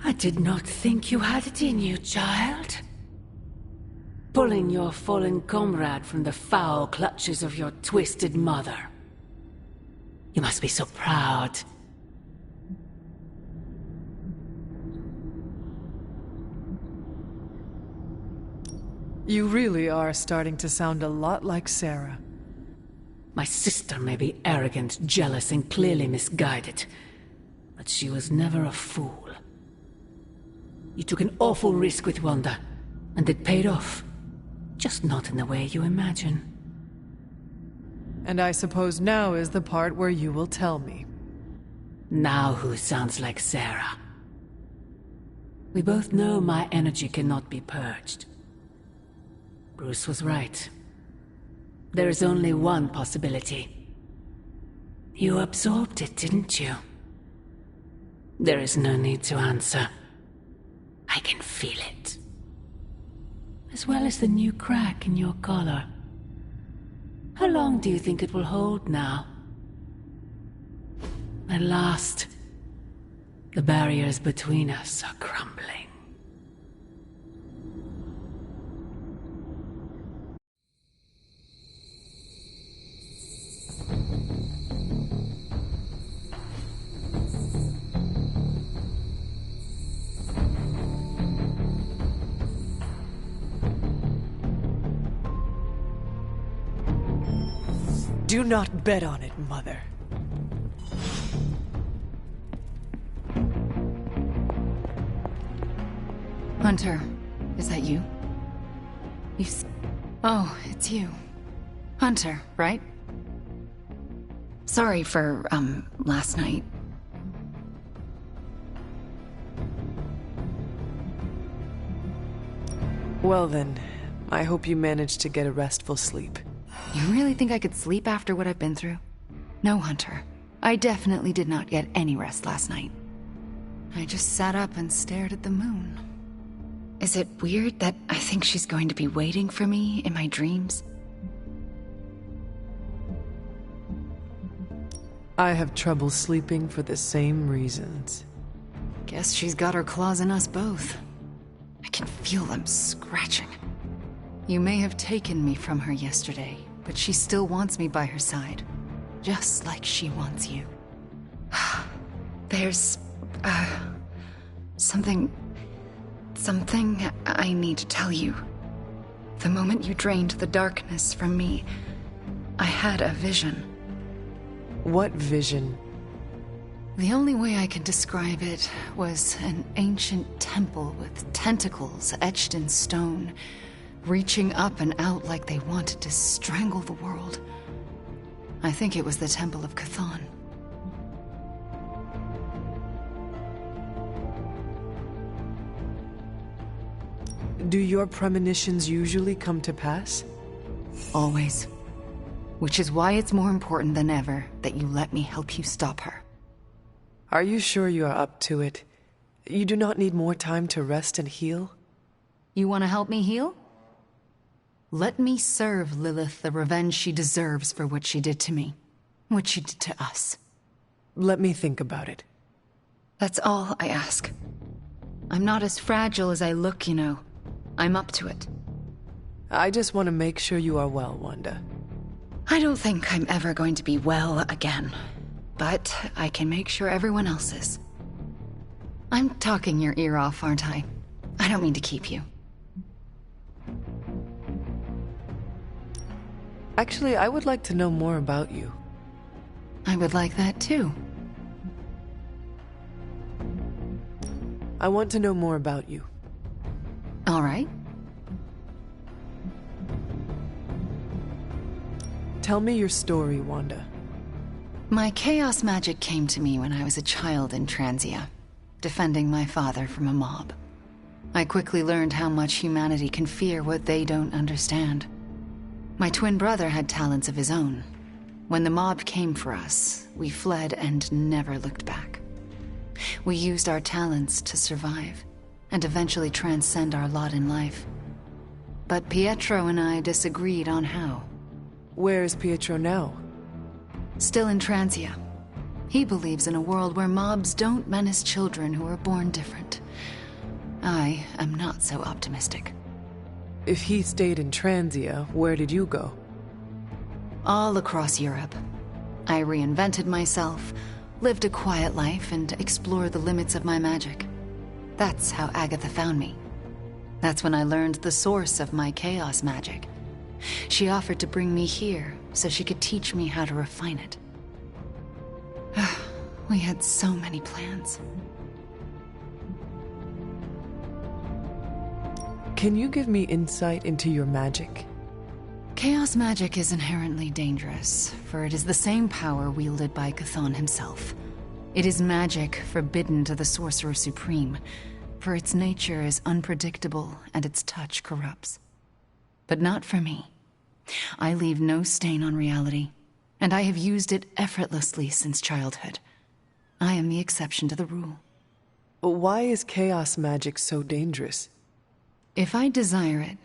F: I did not think you had it in you, child. Pulling your fallen comrade from the foul clutches of your twisted mother. You must be so proud.
C: You really are starting to sound a lot like Sarah.
F: My sister may be arrogant, jealous, and clearly misguided, but she was never a fool. You took an awful risk with Wanda, and it paid off. Just not in the way you imagine.
C: And I suppose now is the part where you will tell me.
F: Now who sounds like Sarah? We both know my energy cannot be purged. Bruce was right. There is only one possibility. You absorbed it, didn't you? There is no need to answer. I can feel it. As well as the new crack in your collar. How long do you think it will hold now? At last, the barriers between us are crumbling.
C: Do not bet on it, Mother.
J: Hunter, is that you? Oh, it's you. Hunter, right? Sorry for, last night.
C: Well then, I hope you managed to get a restful sleep.
J: You really think I could sleep after what I've been through? No, Hunter. I definitely did not get any rest last night. I just sat up and stared at the moon. Is it weird that I think she's going to be waiting for me in my dreams?
C: I have trouble sleeping for the same reasons.
J: Guess she's got her claws in us both. I can feel them scratching. You may have taken me from her yesterday, but she still wants me by her side. Just like she wants you. There's... something I need to tell you. The moment you drained the darkness from me, I had a vision.
C: What vision?
J: The only way I can describe it was an ancient temple with tentacles etched in stone, reaching up and out like they wanted to strangle the world. I think it was the Temple of Chthon.
C: Do your premonitions usually come to pass?
J: Always. Which is why it's more important than ever that you let me help you stop her.
C: Are you sure you are up to it? You do not need more time to rest and heal?
J: You want to help me heal? Let me serve Lilith the revenge she deserves for what she did to me. What she did to us.
C: Let me think about it.
J: That's all I ask. I'm not as fragile as I look, you know. I'm up to it.
C: I just want to make sure you are well, Wanda.
J: I don't think I'm ever going to be well again. But I can make sure everyone else is. I'm talking your ear off, aren't I? I don't mean to keep you.
C: Actually, I would like to know more about you.
J: I would like that too.
C: I want to know more about you.
J: All right.
C: Tell me your story, Wanda.
J: My chaos magic came to me when I was a child in Transia, defending my father from a mob. I quickly learned how much humanity can fear what they don't understand. My twin brother had talents of his own. When the mob came for us, we fled and never looked back. We used our talents to survive, and eventually transcend our lot in life. But Pietro and I disagreed on how.
C: Where is Pietro now?
J: Still in Transia. He believes in a world where mobs don't menace children who are born different. I am not so optimistic.
C: If he stayed in Transia, where did you go?
J: All across Europe. I reinvented myself, lived a quiet life, and explored the limits of my magic. That's how Agatha found me. That's when I learned the source of my chaos magic. She offered to bring me here so she could teach me how to refine it. We had so many plans.
C: Can you give me insight into your magic?
J: Chaos magic is inherently dangerous, for it is the same power wielded by Chthon himself. It is magic forbidden to the Sorcerer Supreme, for its nature is unpredictable and its touch corrupts. But not for me. I leave no stain on reality, and I have used it effortlessly since childhood. I am the exception to the rule.
C: Why is chaos magic so dangerous?
J: If I desire it,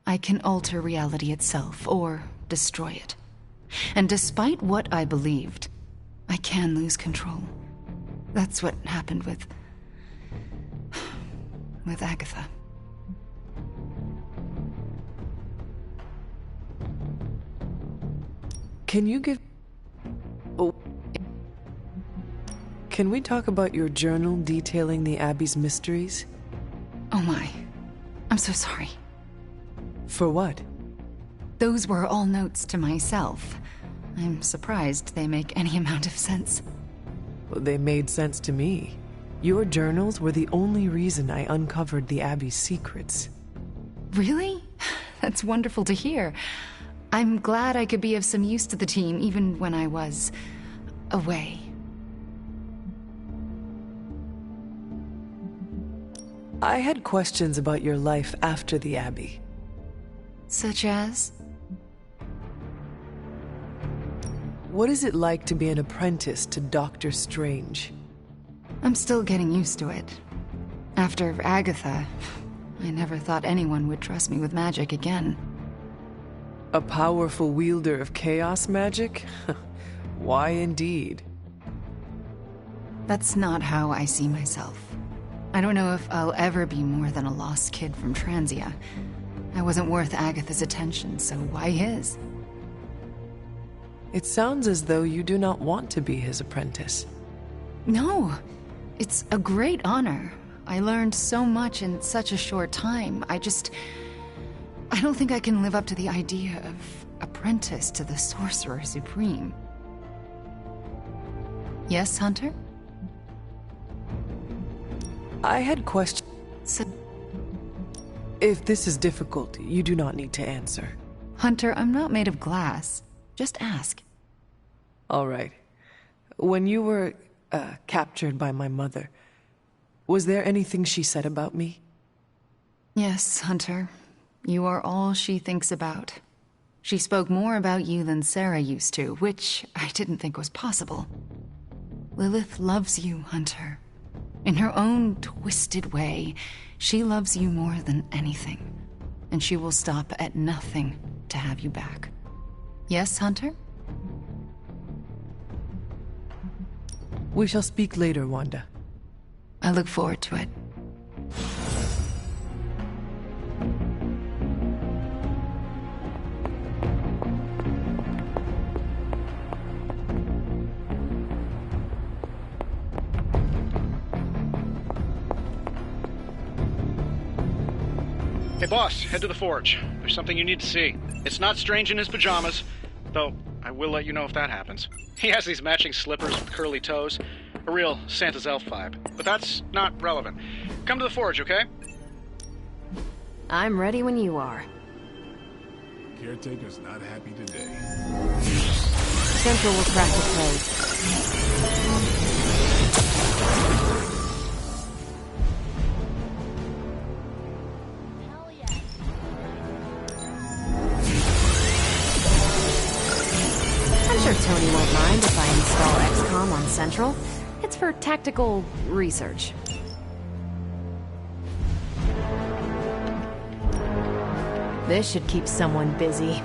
J: I can alter reality itself, or destroy it. And despite what I believed, I can lose control. That's what happened with Agatha.
C: Can you give... Oh. Can we talk about your journal detailing the Abbey's mysteries?
J: Oh my. I'm so sorry.
C: For what?
J: Those were all notes to myself. I'm surprised they make any amount of sense.
C: Well, they made sense to me. Your journals were the only reason I uncovered the Abbey's secrets.
J: Really? That's wonderful to hear. I'm glad I could be of some use to the team, even when I was away.
C: I had questions about your life after the Abbey.
J: Such as?
C: What is it like to be an apprentice to Doctor Strange?
J: I'm still getting used to it. After Agatha, I never thought anyone would trust me with magic again.
C: A powerful wielder of chaos magic? Why indeed?
J: That's not how I see myself. I don't know if I'll ever be more than a lost kid from Transia. I wasn't worth Agatha's attention, so why his?
C: It sounds as though you do not want to be his apprentice.
J: No, it's a great honor. I learned so much in such a short time. I don't think I can live up to the idea of apprentice to the Sorcerer Supreme. Yes, Hunter?
C: I had questions. If this is difficult, you do not need to answer.
J: Hunter, I'm not made of glass. Just ask.
C: All right. When you were captured by my mother, was there anything she said about me?
J: Yes, Hunter. You are all she thinks about. She spoke more about you than Sarah used to, which I didn't think was possible. Lilith loves you, Hunter. In her own twisted way, she loves you more than anything. And she will stop at nothing to have you back. Yes, Hunter?
C: We shall speak later, Wanda.
J: I look forward to it.
G: Hey boss, head to the forge. There's something you need to see. It's not Strange in his pajamas, though I will let you know if that happens. He has these matching slippers with curly toes. A real Santa's elf vibe. But that's not relevant. Come to the forge, okay?
M: I'm ready when you are.
H: Caretaker's not happy today.
M: Central will crack the code. I'm sure Tony won't mind if I install XCOM on Central. It's for tactical research. This should keep someone busy.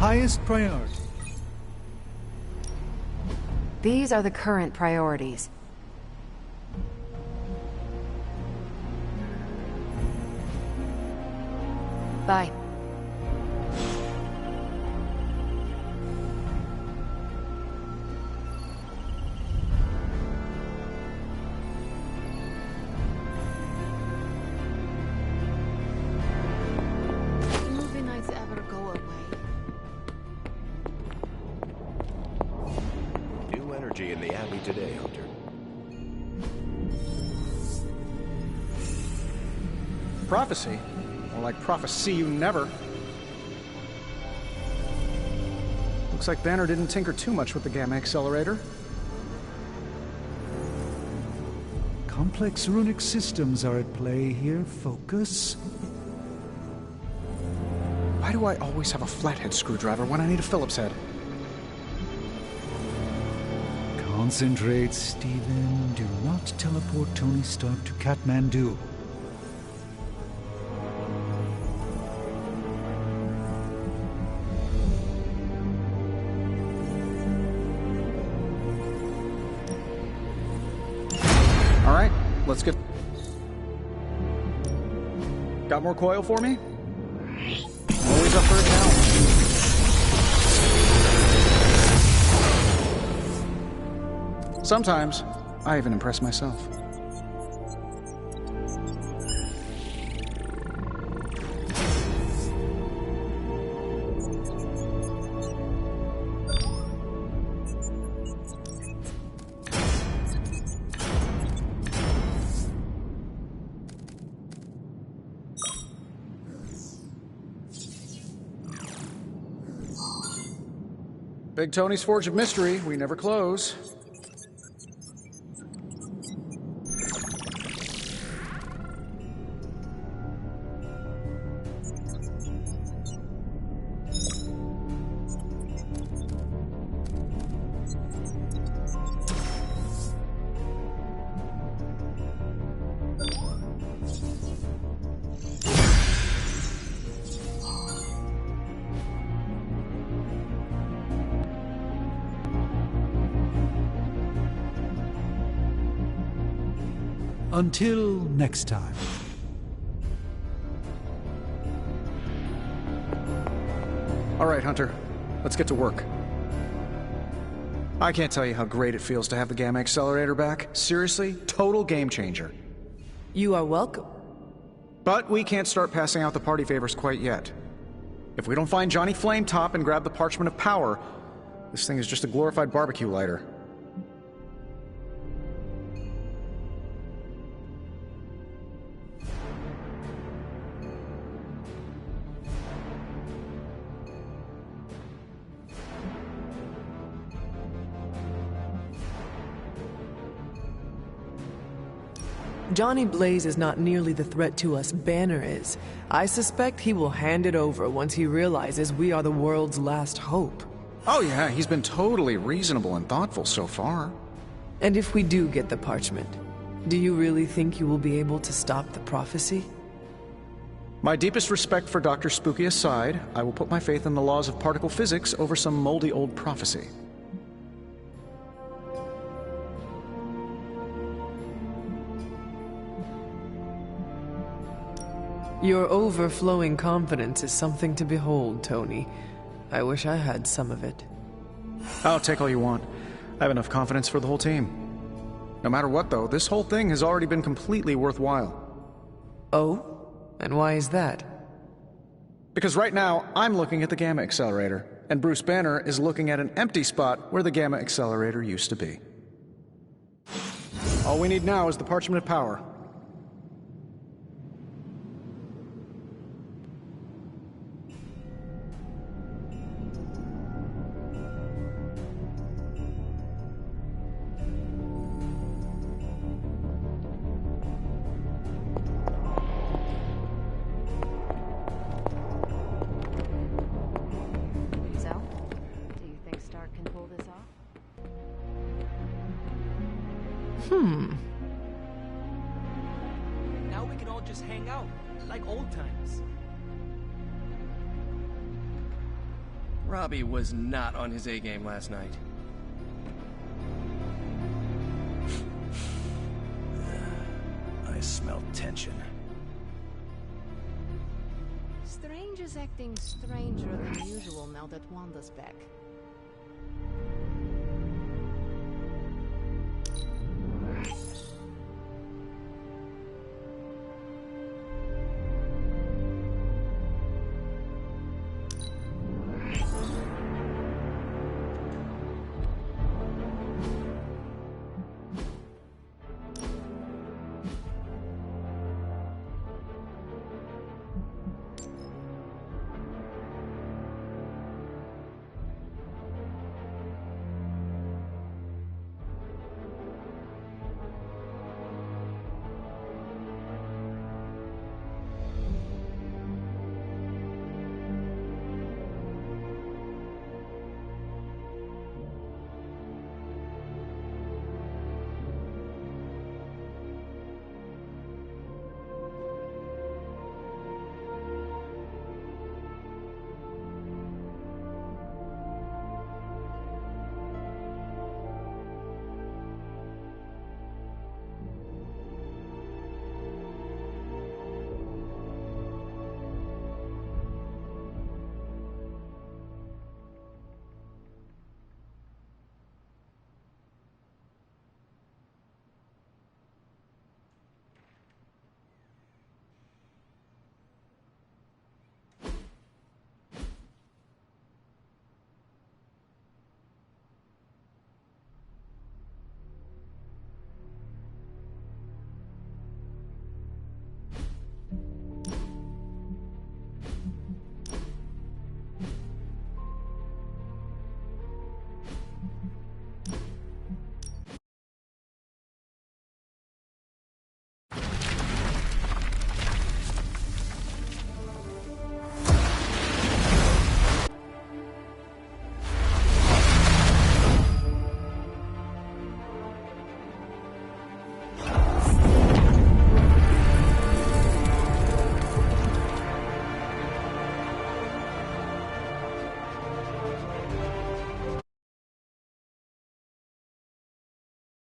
E: highest priority.
M: These are the current priorities. Bye.
D: Movie nights ever go away?
N: New energy in the Abbey today, Hunter.
G: Prophecy? More like prophecy you never. Looks like Banner didn't tinker too much with the Gamma Accelerator.
E: Complex runic systems are at play here. Focus.
G: Why do I always have a flathead screwdriver when I need a Phillips head?
E: Concentrate, Stephen. Do not teleport Tony Stark to Kathmandu.
G: Alright, let's get... Got more coil for me? Always up for a challenge. Sometimes, I even impress myself. Big Tony's Forge of Mystery, we never close.
E: Until next time.
G: All right, Hunter. Let's get to work. I can't tell you how great it feels to have the Gamma Accelerator back. Seriously, total game changer.
C: You are welcome.
G: But we can't start passing out the party favors quite yet. If we don't find Johnny Flametop and grab the Parchment of Power, this thing is just a glorified barbecue lighter.
C: Johnny Blaze is not nearly the threat to us Banner is. I suspect he will hand it over once he realizes we are the world's last hope.
G: Oh yeah, he's been totally reasonable and thoughtful so far.
C: And if we do get the parchment, do you really think you will be able to stop the prophecy?
G: My deepest respect for Dr. Spooky aside, I will put my faith in the laws of particle physics over some moldy old prophecy.
C: Your overflowing confidence is something to behold, Tony. I wish I had some of it.
G: Oh, take all you want. I have enough confidence for the whole team. No matter what, though, this whole thing has already been completely worthwhile.
C: Oh? And why is that?
G: Because right now, I'm looking at the Gamma Accelerator, and Bruce Banner is looking at an empty spot where the Gamma Accelerator used to be. All we need now is the Parchment of Power.
L: Now we can all just hang out, like old times.
A: Robbie was not on his A game last night.
O: I smell tension.
D: Strange is acting stranger than usual now that Wanda's back.